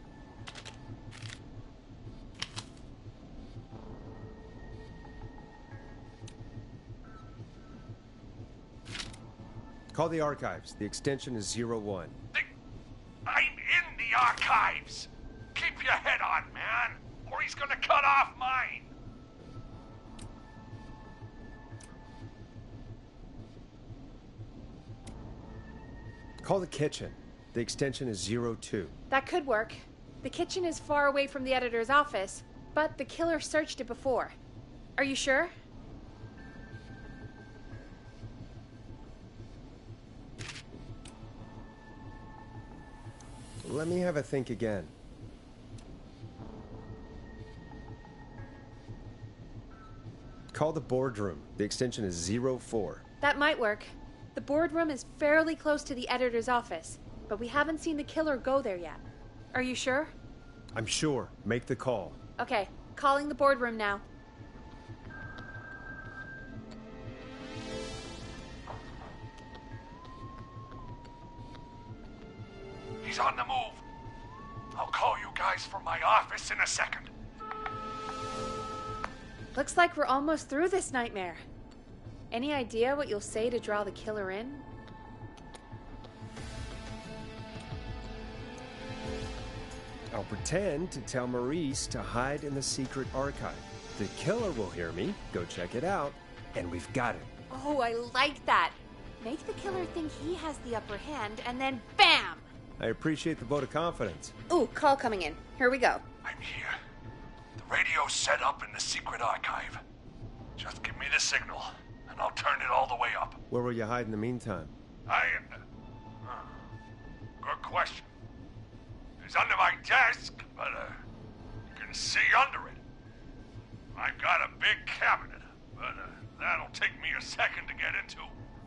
Call the archives. The extension is 01. I'm in the archives. Keep your head on, man, or he's gonna cut off mine. Call the kitchen. The extension is 02. That could work. The kitchen is far away from the editor's office, but the killer searched it before. Are you sure? Let me have a think again. Call the boardroom. The extension is 04. That might work. The boardroom is fairly close to the editor's office, but we haven't seen the killer go there yet. Are you sure? I'm sure. Make the call. Okay, calling the boardroom now. He's on the move. I'll call you guys from my office in a second. Looks like we're almost through this nightmare. Any idea what you'll say to draw the killer in? I'll pretend to tell Maurice to hide in the secret archive. The killer will hear me, go check it out, and we've got it. Oh, I like that. Make the killer think he has the upper hand, and then BAM! I appreciate the vote of confidence. Ooh, call coming in. Here we go. I'm here. The radio's set up in the secret archive. Just give me the signal, and I'll turn it all the way up. Where will you hide in the meantime? Good question. It's under my desk, but you can see under it. I've got a big cabinet, but that'll take me a second to get into.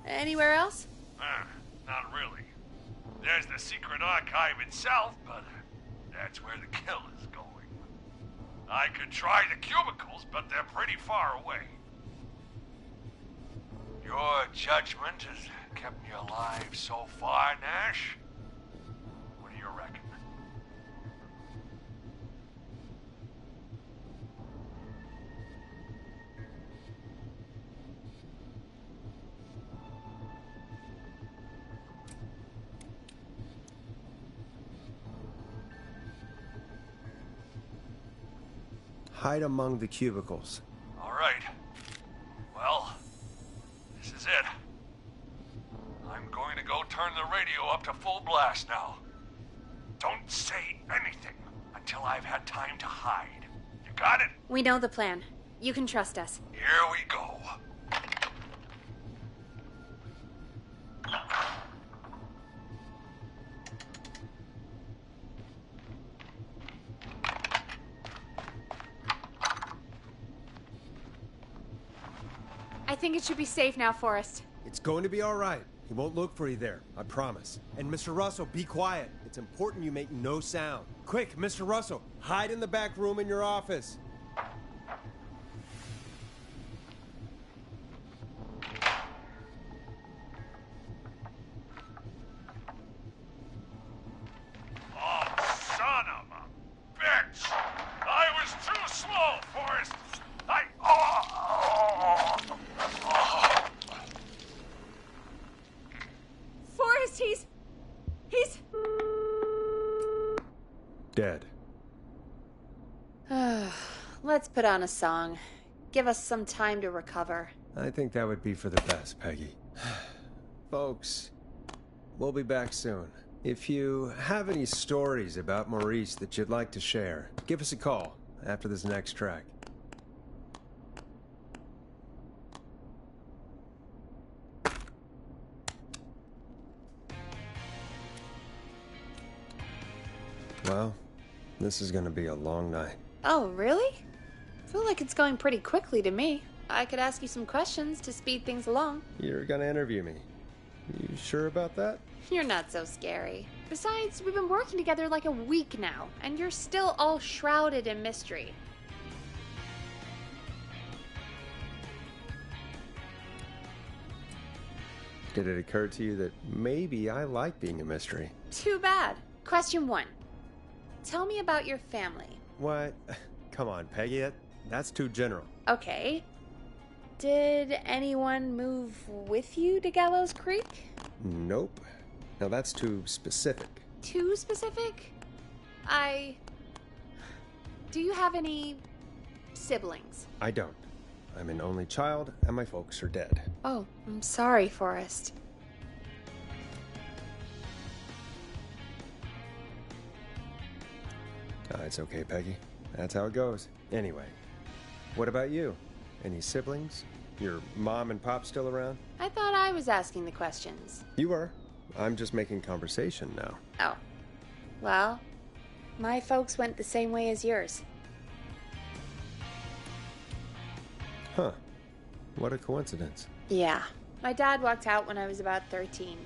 Anywhere else? Not really. There's the secret archive itself, but that's where the kill is going. I could try the cubicles, but they're pretty far away. Your judgment has kept me alive so far, Nash. What do you reckon? Hide among the cubicles. All right. Well, this is it. I'm going to go turn the radio up to full blast now. Don't say anything until I've had time to hide. You got it? We know the plan. You can trust us. Here we go. I think it should be safe now, Forrest. It's going to be all right. He won't look for you there, I promise. And Mr. Russell, be quiet. It's important you make no sound. Quick, Mr. Russell, hide in the back room in your office. Dead. Let's put on a song. Give us some time to recover. I think that would be for the best, Peggy. Folks, we'll be back soon. If you have any stories about Maurice that you'd like to share, give us a call after this next track. Well, this is gonna be a long night. Oh, really? I feel like it's going pretty quickly to me. I could ask you some questions to speed things along. You're gonna interview me. You sure about that? You're not so scary. Besides, we've been working together like a week now, and you're still all shrouded in mystery. Did it occur to you that maybe I like being a mystery? Too bad. Question 1. Tell me about your family. What? Come on, Peggy. That's too general. Okay. Did anyone move with you to Gallows Creek? Nope. Now that's too specific. Too specific? Do you have any siblings? I don't. I'm an only child, and my folks are dead. Oh, I'm sorry, Forrest. It's okay, Peggy. That's how it goes. Anyway, what about you? Any siblings? Your mom and pop still around? I thought I was asking the questions. You were. I'm just making conversation now. Oh. Well, my folks went the same way as yours. Huh. What a coincidence. Yeah. My dad walked out when I was about 13.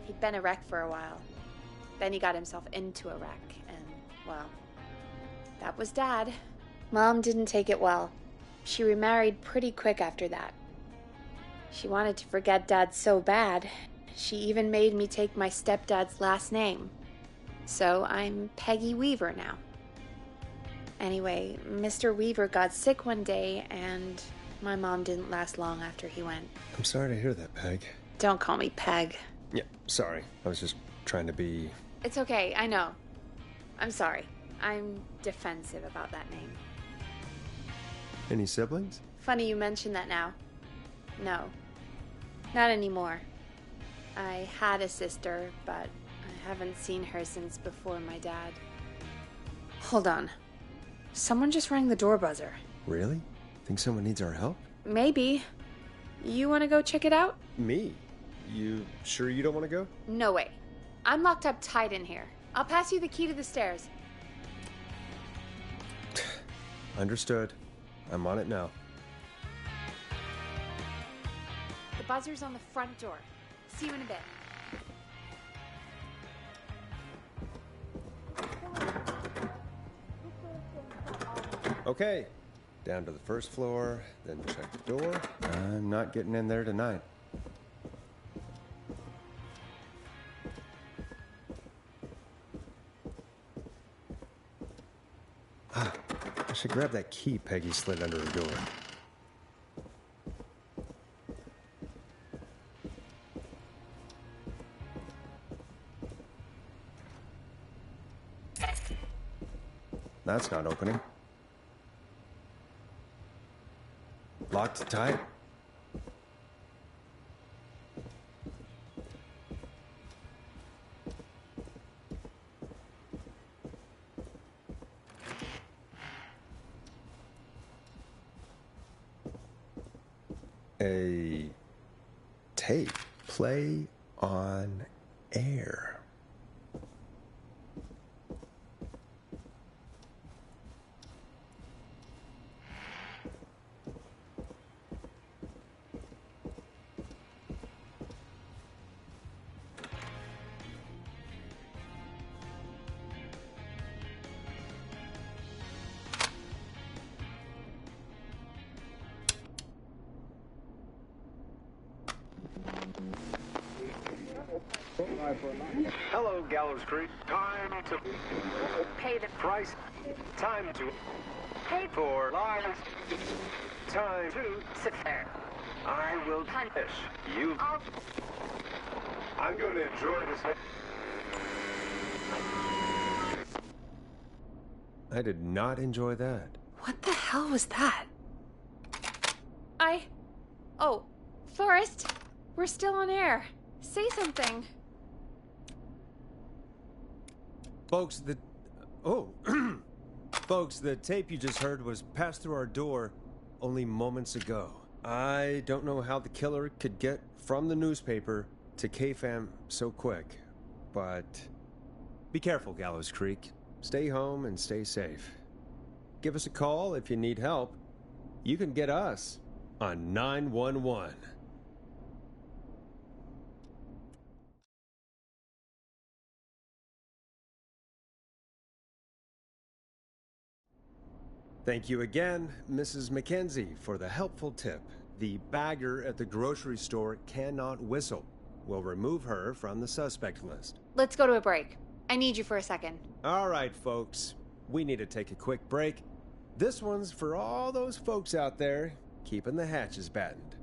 He'd been a wreck for a while. Then he got himself into a wreck, and, well, that was Dad. Mom didn't take it well. She remarried pretty quick after that. She wanted to forget Dad so bad, she even made me take my stepdad's last name. So I'm Peggy Weaver now. Anyway, Mr. Weaver got sick one day, and my mom didn't last long after he went. I'm sorry to hear that, Peg. Don't call me Peg. Yeah, sorry. I was just trying to be... It's okay, I know. I'm sorry. I'm defensive about that name. Any siblings? Funny you mention that now. No. Not anymore. I had a sister, but I haven't seen her since before my dad. Hold on. Someone just rang the door buzzer. Really? Think someone needs our help? Maybe. You want to go check it out? Me? You sure you don't want to go? No way. I'm locked up tight in here. I'll pass you the key to the stairs. Understood. I'm on it now. The buzzer's on the front door. See you in a bit. Okay. Down to the first floor, then check the door. I'm not getting in there tonight. I should grab that key Peggy slid under her door. That's not opening. Locked tight? A tape. Play on air. Hello, Gallows Creek. Time to Pay the price. Time to pay for lives. Time to sit there. I will punish you. I'm going to enjoy this. I did not enjoy that. What the hell was that? Oh, Forrest, we're still on air. Say something. Folks, Folks, the tape you just heard was passed through our door only moments ago. I don't know how the killer could get from the newspaper to KFAM so quick, but be careful, Gallows Creek. Stay home and stay safe. Give us a call if you need help. You can get us on 911. Thank you again, Mrs. Mackenzie, for the helpful tip. The bagger at the grocery store cannot whistle. We'll remove her from the suspect list. Let's go to a break. I need you for a second. All right, folks. We need to take a quick break. This one's for all those folks out there keeping the hatches battened.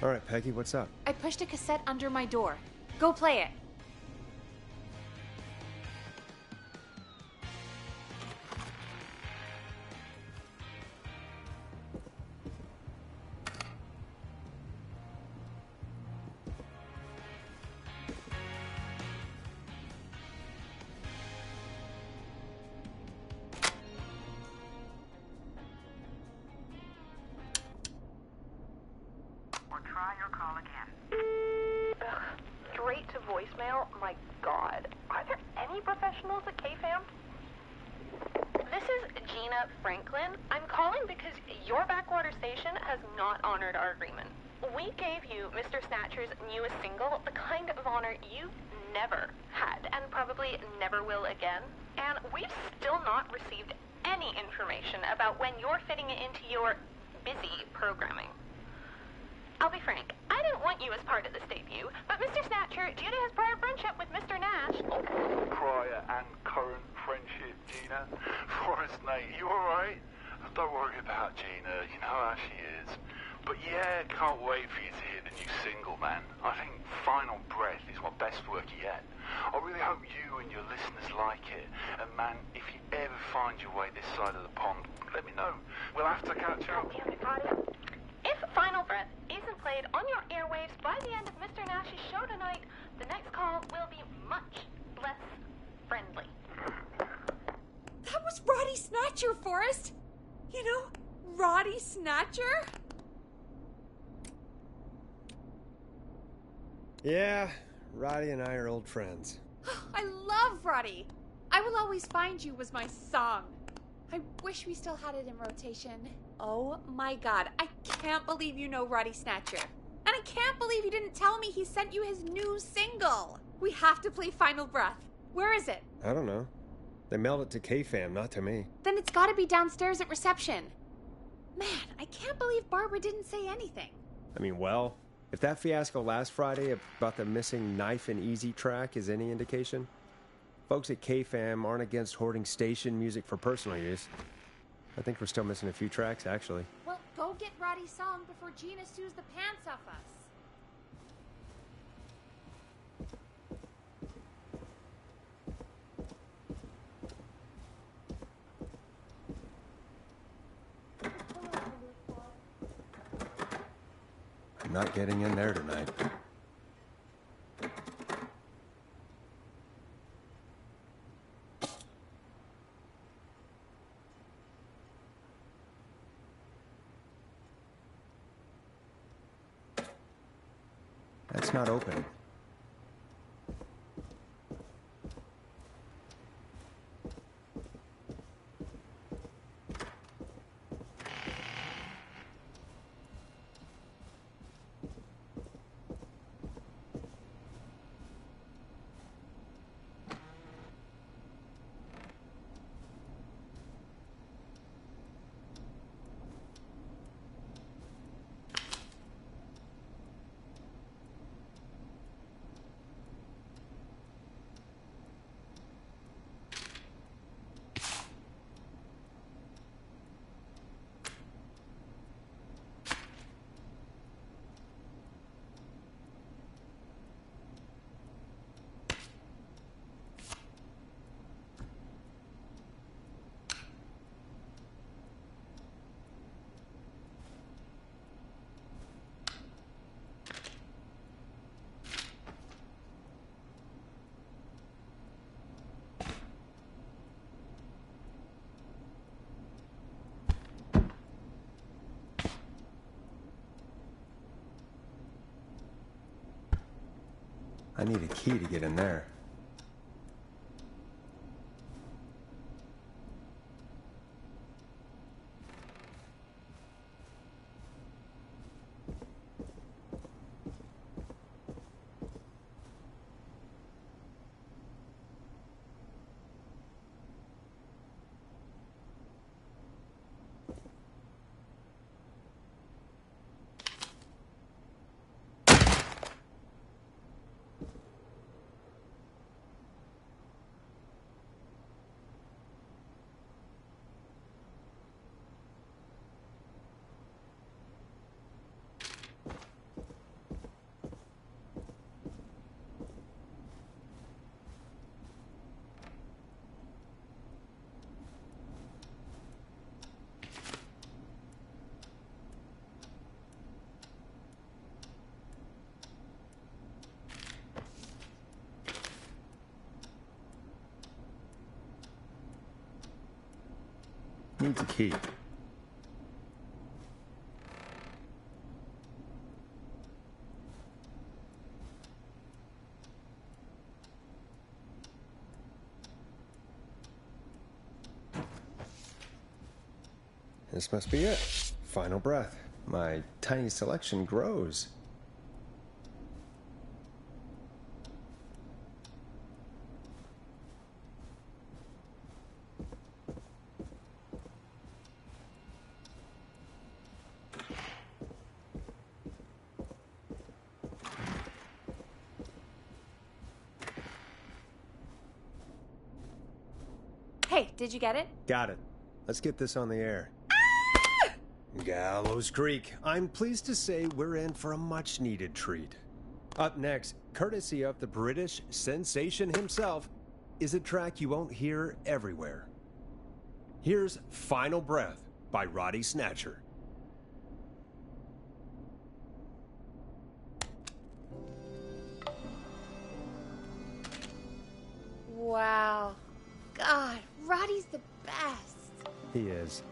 All right, Peggy, what's up? I pushed a cassette under my door. Go play it. Try your call again. Straight to voicemail? My God. Are there any professionals at KFAM? This is Gina Franklin. I'm calling because your backwater station has not honored our agreement. We gave you Mr. Snatcher's newest single, the kind of honor you've never had and probably never will again. And we've still not received any information about when you're fitting it into your busy programming. I'll be frank, I didn't want you as part of this debut, but Mr. Snatcher, due to his prior friendship with Mr. Nash... Prior and current friendship, Gina. Forrest, mate, you alright? Don't worry about Gina, you know how she is. But yeah, can't wait for you to hear the new single, man. I think Final Breath is my best work yet. I really hope you and your listeners like it. And man, if you ever find your way this side of the pond, let me know. We'll have to catch up. If Final Breath isn't played on your airwaves by the end of Mr. Nash's show tonight, the next call will be much less friendly. That was Roddy Snatcher, Forrest. You know, Roddy Snatcher? Yeah, Roddy and I are old friends. I love Roddy. I Will Always Find You was my song. I wish we still had it in rotation. Oh my God, I can't believe you know Roddy Snatcher. And I can't believe you didn't tell me he sent you his new single. We have to play Final Breath. Where is it? I don't know. They mailed it to KFAM, not to me. Then it's gotta be downstairs at reception. Man, I can't believe Barbara didn't say anything. I mean, well, if that fiasco last Friday about the missing Knife and Easy track is any indication, folks at KFAM aren't against hoarding station music for personal use. I think we're still missing a few tracks, actually. Well, go get Roddy's song before Gina sues the pants off us. I'm not getting in there tonight. That's not opening. I need a key to get in there. needs a key. This must be it. Final breath. My tiny selection grows. Hey, did you get it? Got it. Let's get this on the air. Gallows Creek. I'm pleased to say we're in for a much-needed treat. Up next, courtesy of the British sensation himself, is a track you won't hear everywhere. Here's Final Breath by Roddy Snatcher. Wow. God, Roddy's the best. He is.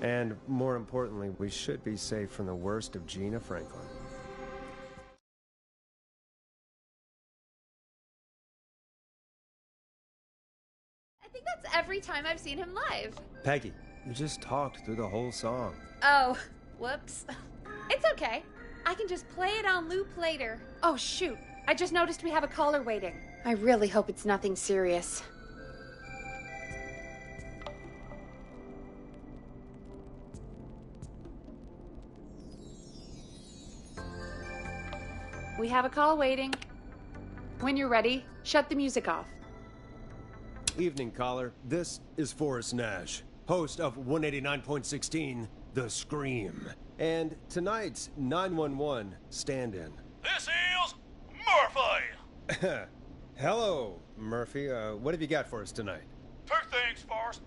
And more importantly, we should be safe from the worst of Gina Franklin. I think that's every time I've seen him live. Peggy, you just talked through the whole song. Oh, whoops. It's okay. I can just play it on loop later. Oh, shoot. I just noticed we have a caller waiting. I really hope it's nothing serious. We have a call waiting. When you're ready, shut the music off. Evening, caller. This is Forrest Nash, host of 189.16, The Scream. And tonight's 911 stand-in. This is Murphy. Hello, Murphy. What have you got for us tonight? Two things, Forrest.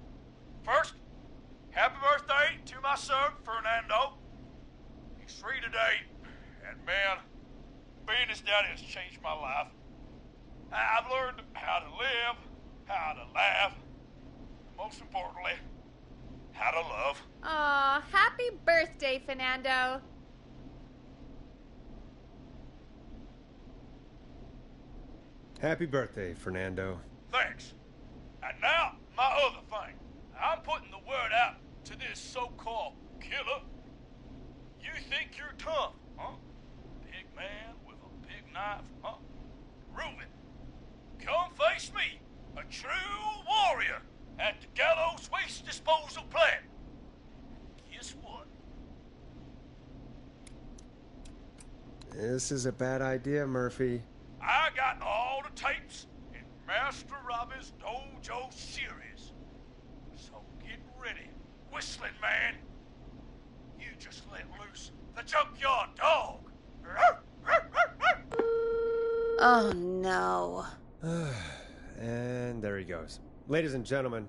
First, happy birthday to my son, Fernando. He's 3 today, and man, being his daddy has changed my life. I've learned how to live, how to laugh, most importantly, how to love. Aw, happy birthday, Fernando. Happy birthday, Fernando. Thanks. And now, my other thing. I'm putting the word out to this so-called killer. You think you're tough, huh? Big man with a big knife, huh? Reuben, come face me, a true warrior, at the Gallows Waste Disposal Plant. Guess what? This is a bad idea, Murphy. I got all the tapes in Master Robbie's Dojo series. So get ready, whistling man. You just let loose the junkyard dog. Oh, no. And there he goes. Ladies and gentlemen,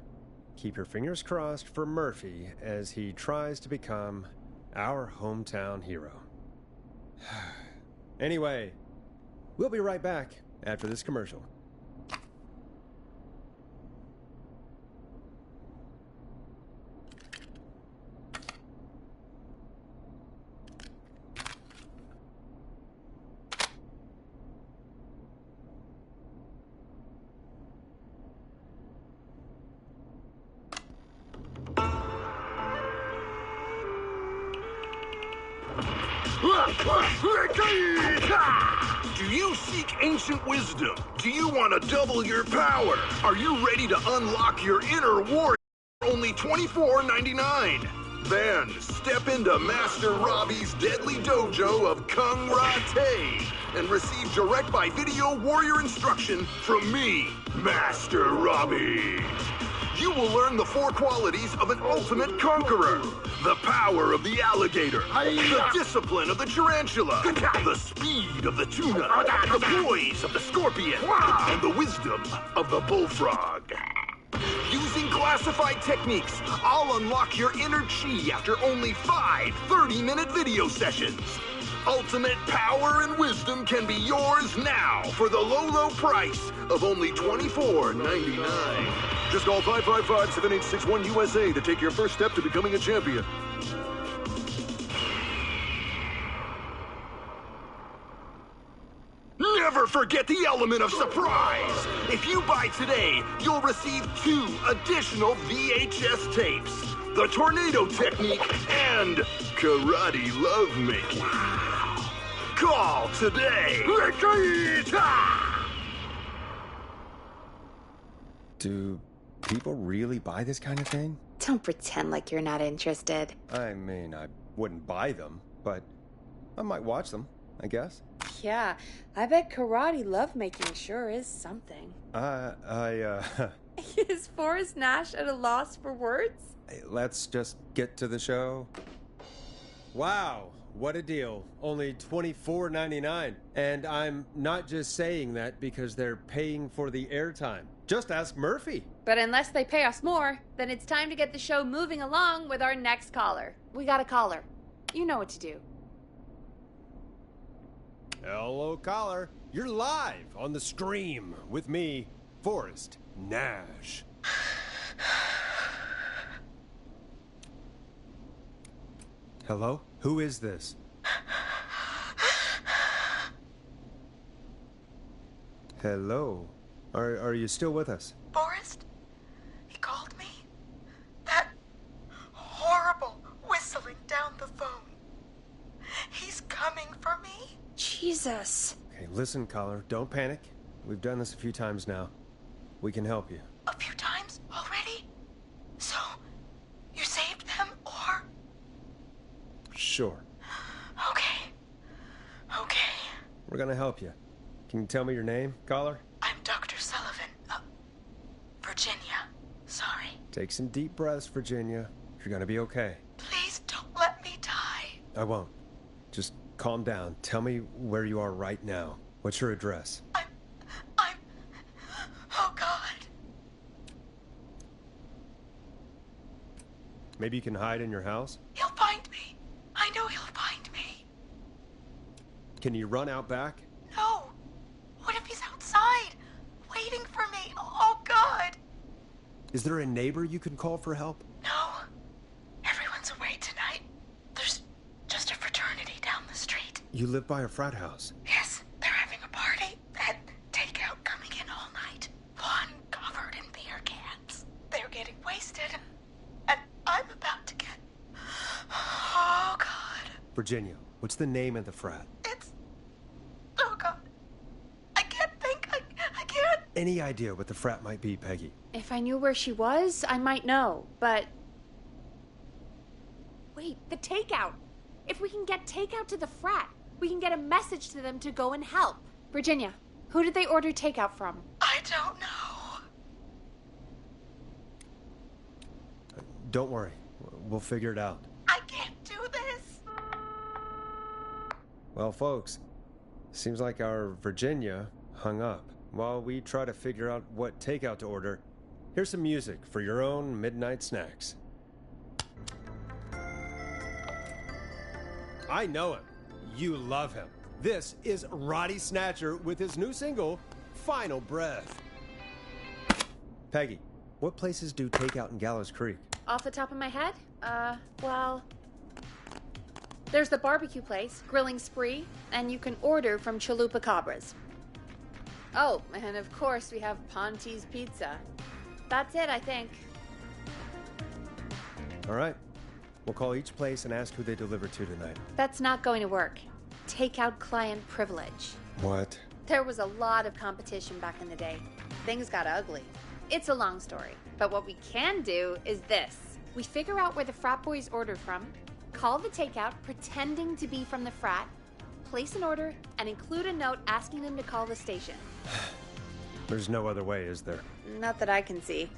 keep your fingers crossed for Murphy as he tries to become our hometown hero. Anyway, we'll be right back after this commercial. Do you seek ancient wisdom? Do you want to double your power? Are you ready to unlock your inner warrior for only $24.99? Then step into Master Robbie's deadly dojo of Kung Ra-Te and receive direct by video warrior instruction from me, Master Robbie. You will learn the 4 qualities of an ultimate conqueror. The power of the alligator, the discipline of the tarantula, the speed of the tuna, the poise of the scorpion, and the wisdom of the bullfrog. Using classified techniques, I'll unlock your inner chi after only 5 30-minute video sessions. ultimate power and wisdom can be yours now for the low, low price of only $24.99. Just call 555-7861 USA to take your first step to becoming a champion. Never forget the element of surprise! If you buy today, you'll receive 2 additional VHS tapes, the tornado technique and karate lovemaking. Wow. Call today! Do people really buy this kind of thing? Don't pretend like you're not interested. I mean, I wouldn't buy them, but I might watch them, I guess. Yeah, I bet karate lovemaking sure is something. Is Forrest Nash at a loss for words? Let's just get to the show. Wow, what a deal. Only $24.99. And I'm not just saying that because they're paying for the airtime. Just ask Murphy. But unless they pay us more, then it's time to get the show moving along with our next caller. We got a caller. You know what to do. Hello, caller. You're live on the stream with me, Forrest Nash. Hello? Who is this? Hello? Are you still with us? Forrest? He called me? That horrible whistling down the phone. He's coming for me? Jesus. Okay, listen, caller. Don't panic. We've done this a few times now. We can help you. A few times already? So, you saved them, or? Sure. Okay. We're gonna help you. Can you tell me your name, caller? I'm Dr. Sullivan. Virginia. Sorry. Take some deep breaths, Virginia. You're gonna be okay. Please don't let me die. I won't. Just calm down. Tell me where you are right now. What's your address? Oh, God. Maybe you can hide in your house? He'll find me. I know he'll find me. Can you run out back? No. What if he's outside, waiting for me? Oh, God. Is there a neighbor you can call for help? No. Everyone's away tonight. There's just a fraternity down the street. You live by a frat house. Yes, they're having a party. That takeout coming in all night. Lawn covered in beer cans. They're getting wasted. And I'm about to get... Oh, God. Virginia, what's the name of the frat? It's... Oh, God. I can't think. I can't. Any idea what the frat might be, Peggy? If I knew where she was, I might know, but... Wait, the takeout! If we can get takeout to the frat, we can get a message to them to go and help. Virginia, who did they order takeout from? I don't know. Don't worry. We'll figure it out. I can't do this. Well, folks, seems like our Virginia hung up. While we try to figure out what takeout to order, here's some music for your own midnight snacks. I know him. You love him. This is Roddy Snatcher with his new single, Final Breath. Peggy, what places do takeout in Gallows Creek? Off the top of my head? Well... There's the barbecue place, Grilling Spree, and you can order from Chalupa Cabras. Oh, and of course we have Ponte's Pizza. That's it, I think. All right. We'll call each place and ask who they deliver to tonight. That's not going to work. Takeout client privilege. What? There was a lot of competition back in the day. Things got ugly. It's a long story. But what we can do is this. We figure out where the frat boys ordered from, call the takeout pretending to be from the frat, place an order, and include a note asking them to call the station. There's no other way, is there? Not that I can see.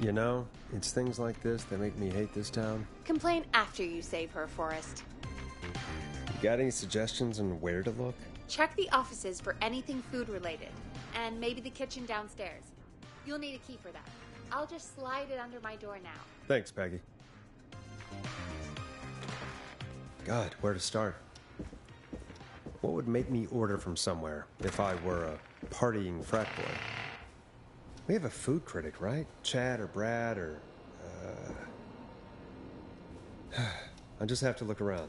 You know, it's things like this that make me hate this town. Complain after you save her, Forrest. You got any suggestions on where to look? Check the offices for anything food-related, and maybe the kitchen downstairs. You'll need a key for that. I'll just slide it under my door now. Thanks, Peggy. God, where to start? What would make me order from somewhere if I were a partying frat boy? We have a food critic, right? Chad or Brad or... I'll just have to look around.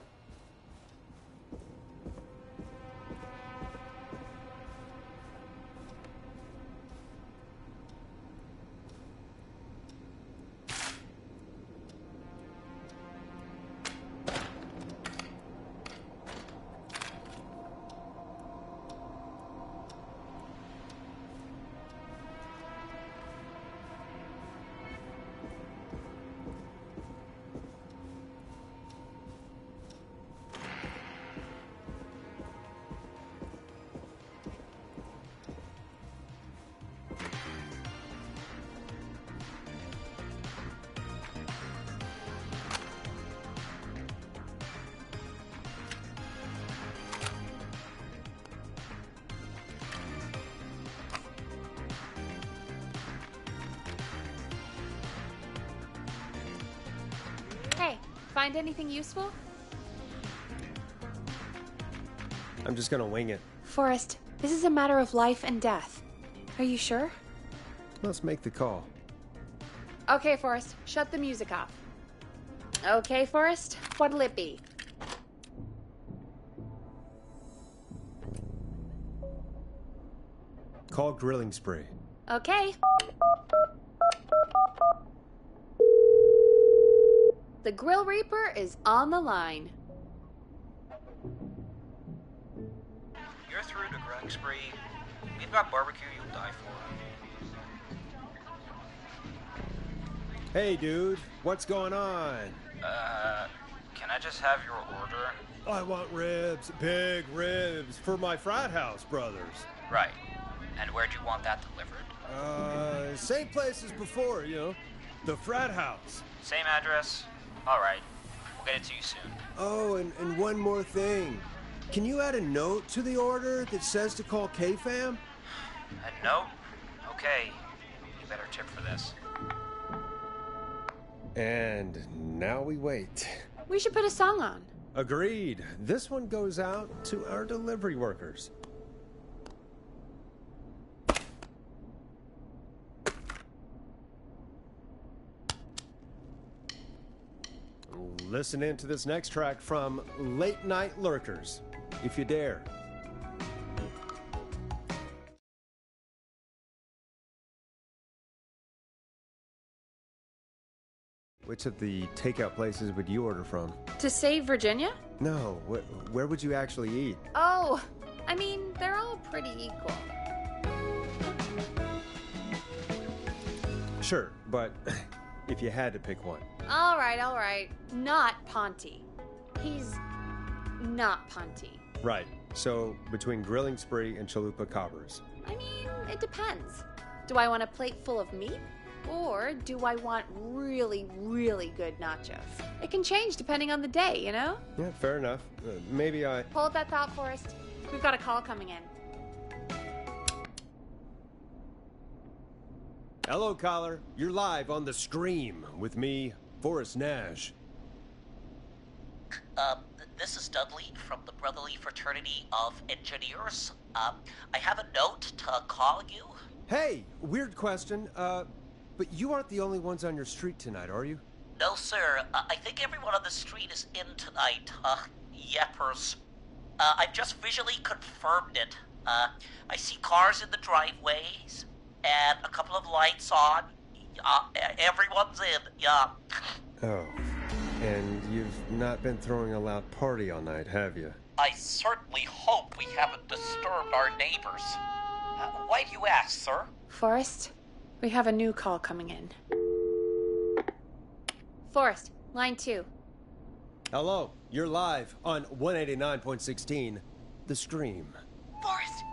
Hey, find anything useful? I'm just gonna wing it. Forrest, this is a matter of life and death. Are you sure? Let's make the call. Okay, Forrest, shut the music off. Okay, Forrest, what'll it be? Call Grilling Spree. Okay. The Grill Reaper is on the line. You're through to Grilling Spree. We've got barbecue you'll die for. Hey, dude, what's going on? Can I just have your order? I want ribs, big ribs, for my frat house, brothers. Right. And where'd you want that delivered? Same place as before, you know, the frat house. Same address? All right. We'll get it to you soon. Oh, and one more thing. Can you add a note to the order that says to call K-Fam? A note? Okay. You better tip for this. And now we wait. We should put a song on. Agreed. This one goes out to our delivery workers. Listen in to this next track from Late Night Lurkers, if you dare. Which of the takeout places would you order from? To save Virginia? No, where would you actually eat? Oh, I mean, they're all pretty equal. Sure, but if you had to pick one. All right. Not Ponty. He's not Ponty. Right, so between Grilling Spree and Chalupa Cobbers. I mean, it depends. Do I want a plate full of meat? Or do I want really, really good nachos? It can change depending on the day, you know? Yeah, fair enough. Maybe I... Hold that thought, Forrest. We've got a call coming in. Hello, caller. You're live on The Scream with me, Forrest Nash. This is Dudley from the Brotherly Fraternity of Engineers. I have a note to call you. Hey, weird question. But you aren't the only ones on your street tonight, are you? No, sir. I think everyone on the street is in tonight. Yeppers. I've just visually confirmed it. I see cars in the driveways, and a couple of lights on. Everyone's in, yeah. Oh, and you've not been throwing a loud party all night, have you? I certainly hope we haven't disturbed our neighbors. Why do you ask, sir? Forrest, we have a new call coming in. Forrest, line 2. Hello, you're live on 189.16, The Scream. Forrest,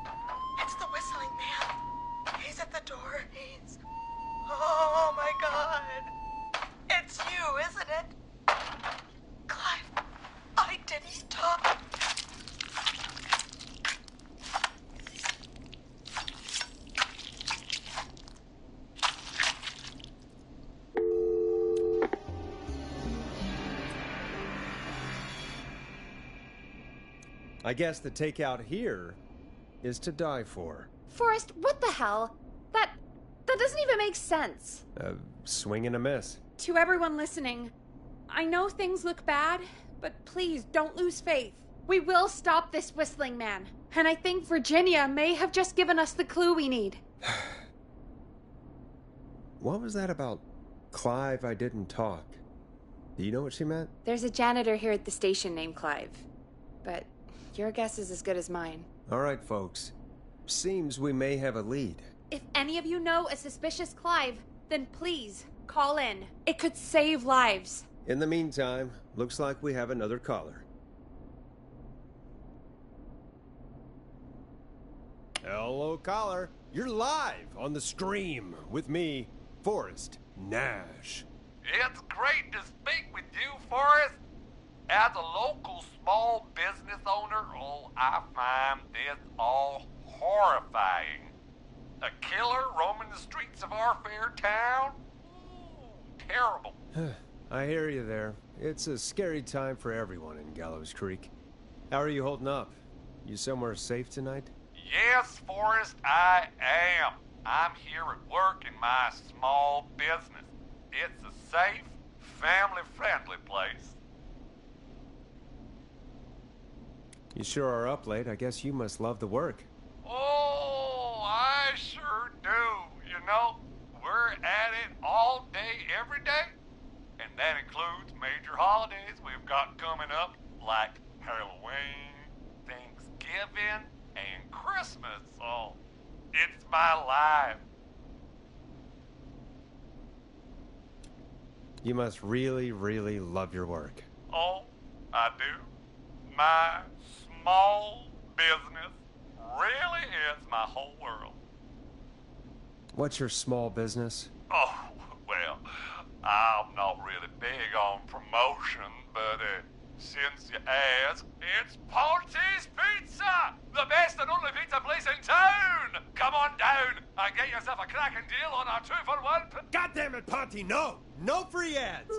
it's the whistling man. He's at the door. He's... Oh my God. It's you, isn't it? Clive, I didn't stop. I guess the takeout here is to die for. Forrest, what the hell? That doesn't even make sense. Swing and a miss. To everyone listening, I know things look bad, but please don't lose faith. We will stop this whistling man. And I think Virginia may have just given us the clue we need. What was that about Clive I didn't talk? Do you know what she meant? There's a janitor here at the station named Clive. But your guess is as good as mine. All right, folks. Seems we may have a lead. If any of you know a suspicious Clive, then please call in. It could save lives. In the meantime, looks like we have another caller. Hello, caller. You're live on the stream with me, Forrest Nash. It's great to speak with you, Forrest. As a local small business owner, I find this all horrifying. A killer roaming the streets of our fair town? Ooh, terrible. I hear you there. It's a scary time for everyone in Gallows Creek. How are you holding up? You somewhere safe tonight? Yes, Forrest, I am. I'm here at work in my small business. It's a safe, family-friendly place. You sure are up late. I guess you must love the work. Oh, I sure do. You know, we're at it all day, every day. And that includes major holidays we've got coming up, like Halloween, Thanksgiving, and Christmas. Oh, it's my life. You must really, really love your work. Oh, I do. My small business really is my whole world. What's your small business? Oh, well, I'm not really big on promotion, but since you ask, it's Ponte's Pizza! The best and only pizza place in town! Come on down and get yourself a cracking deal on our 2-for-1. God damn it, Ponte, no! No free ads!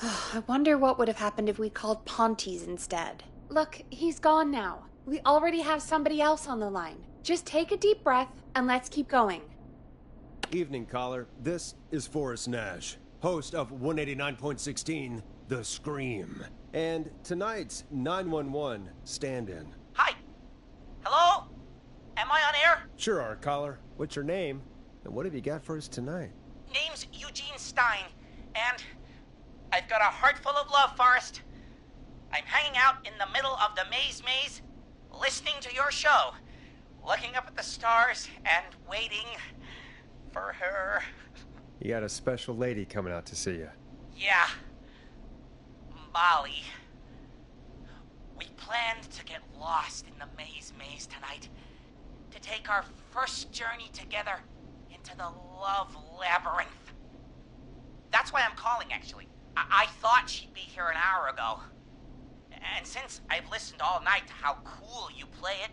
I wonder what would have happened if we called Ponte's instead. Look, he's gone now. We already have somebody else on the line. Just take a deep breath and let's keep going. Evening, caller. This is Forrest Nash, host of 189.16, The Scream. And tonight's 911 stand-in. Hi. Hello? Am I on air? Sure are, caller. What's your name? And what have you got for us tonight? Name's Eugene Stein, and I've got a heart full of love, Forrest. I'm hanging out in the middle of the maze, listening to your show, looking up at the stars and waiting for her. You got a special lady coming out to see you. Yeah. Molly. We planned to get lost in the maze tonight, to take our first journey together into the love labyrinth. That's why I'm calling, actually. I thought she'd be here an hour ago. And since I've listened all night to how cool you play it,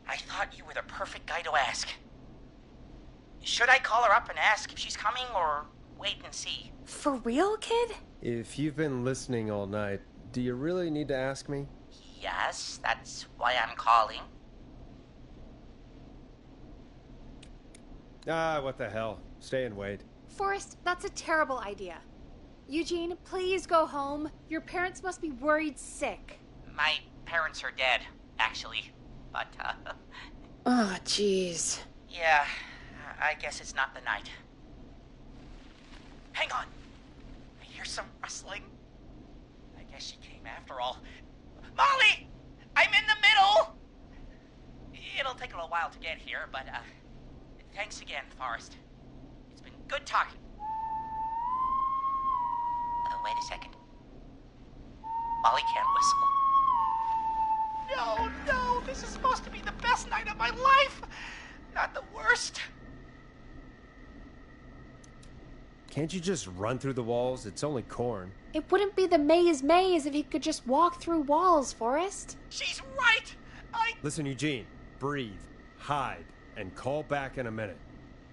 I thought you were the perfect guy to ask. Should I call her up and ask if she's coming, or wait and see? For real, kid? If you've been listening all night, do you really need to ask me? Yes, that's why I'm calling. What the hell. Stay and wait. Forrest, that's a terrible idea. Eugene, please go home. Your parents must be worried sick. My parents are dead, actually. But, Oh, jeez. yeah, I guess it's not the night. Hang on. I hear some rustling. I guess she came after all. Molly! I'm in the middle! It'll take a little while to get here, but, thanks again, Forrest. It's been good talking. Wait a second. Molly can't whistle. No, this is supposed to be the best night of my life! Not the worst. Can't you just run through the walls? It's only corn. It wouldn't be the maze if he could just walk through walls, Forrest. She's right! Listen, Eugene. Breathe, hide, and call back in a minute.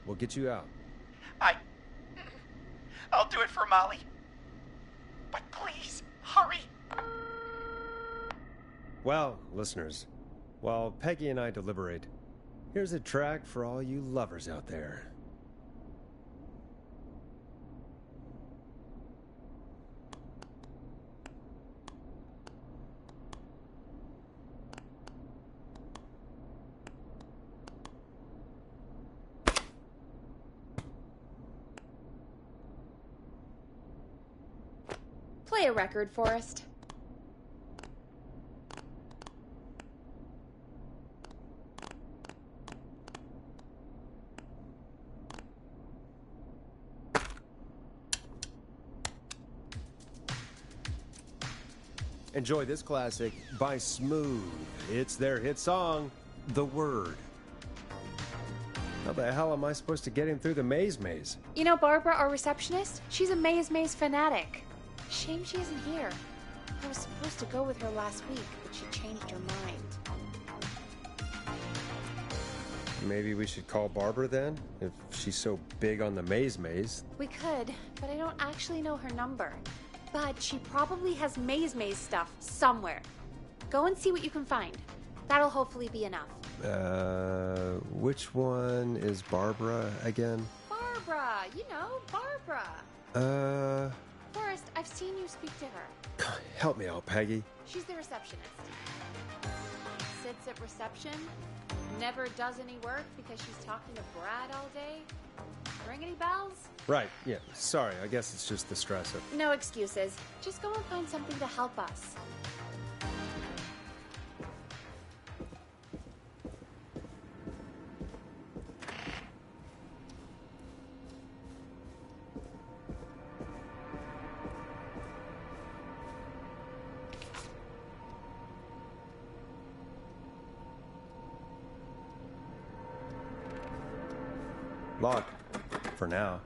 We'll get you out. I'll do it for Molly. But please, hurry. Well, listeners, while Peggy and I deliberate, here's a track for all you lovers out there. Play a record, Forrest. Enjoy this classic by Smooth. It's their hit song, The Word. How the hell am I supposed to get him through the maze? You know Barbara, our receptionist? She's a maze fanatic. Shame she isn't here. I was supposed to go with her last week, but she changed her mind. Maybe we should call Barbara then, if she's so big on the maze. We could, but I don't actually know her number. But she probably has maze stuff somewhere. Go and see what you can find. That'll hopefully be enough. Which one is Barbara again? Barbara! You know, Barbara! Forrest, I've seen you speak to her. Help me out, Peggy. She's the receptionist. Sits at reception, never does any work because she's talking to Brad all day. Ring any bells? Right, yeah. Sorry, I guess it's just the stress of... No excuses. Just go and find something to help us. Locked. For now.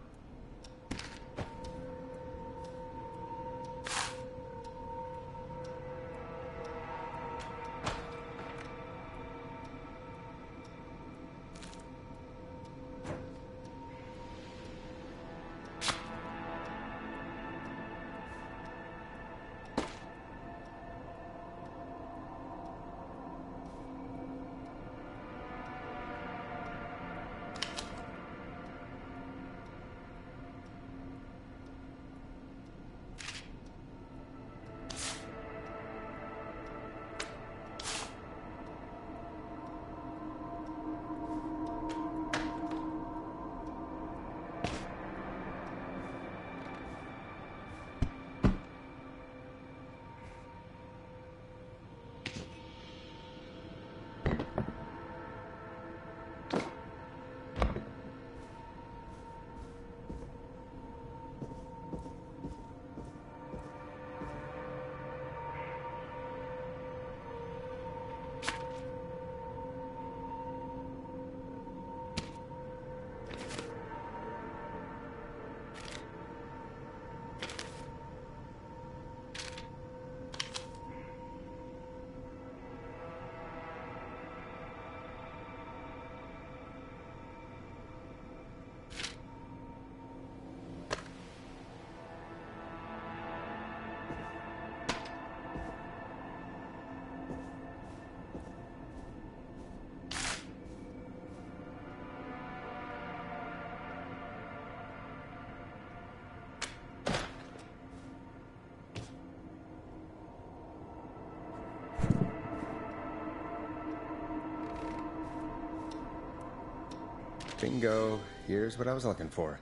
Bingo. Here's what I was looking for.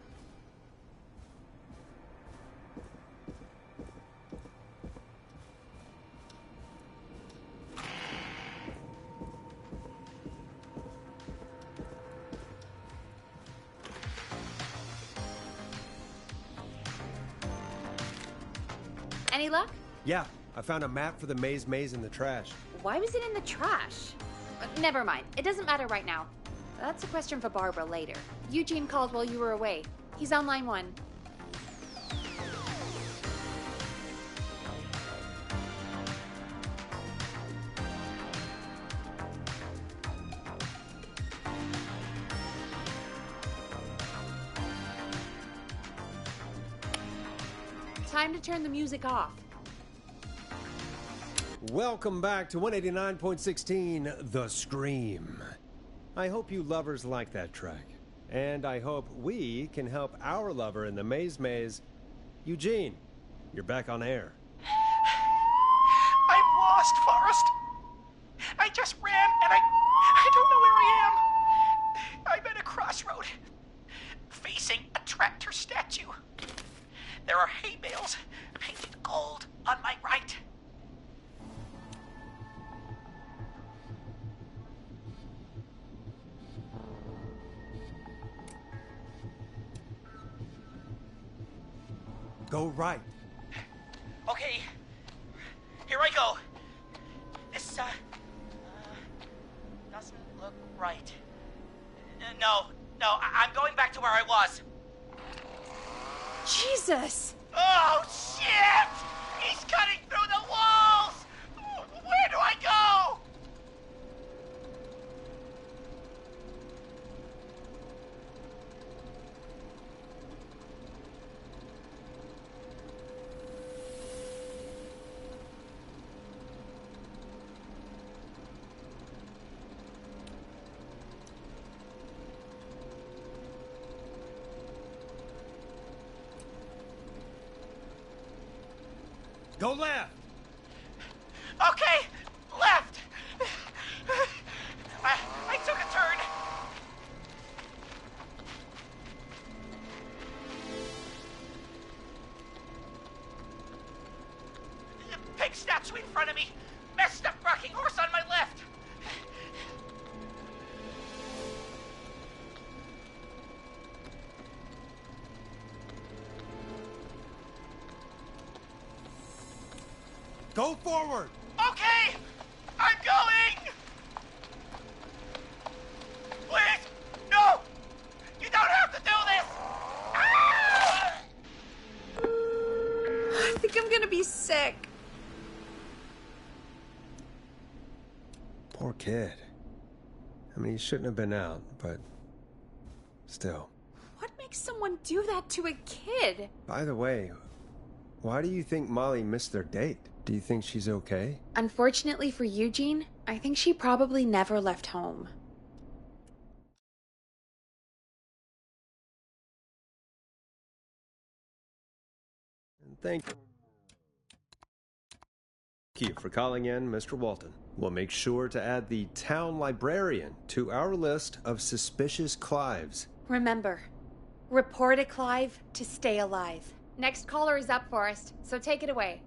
Any luck? Yeah, I found a map for the maze in the trash. Why was it in the trash? Never mind. It doesn't matter right now. That's a question for Barbara later. Eugene called while you were away. He's on line 1. Time to turn the music off. Welcome back to 189.16 The Scream. I hope you lovers like that track. And I hope we can help our lover in the maze. Eugene, you're back on air. I'm lost, Forrest. I just ran and I don't know where I am. I'm at a crossroad, facing a tractor statue. There are hay bales painted gold on my right. Go right. Okay, here I go. This, doesn't look right. No, I'm going back to where I was. Jesus! Oh, shit! He's cutting through the walls! Where do I go? Go left. Okay, left. I took a turn. Pig statue in front of me. Messed up rocking horse on my left. Go forward. Okay, I'm going. Please, no. You don't have to do this. Ah! I think I'm gonna be sick. Poor kid. I mean, he shouldn't have been out, but still. What makes someone do that to a kid? By the way, why do you think Molly missed their date? Do you think she's okay? Unfortunately for Eugene, I think she probably never left home. And thank you for calling in, Mr. Walton. We'll make sure to add the town librarian to our list of suspicious Clives. Remember, report a Clive to stay alive. Next caller is up, Forrest, so take it away.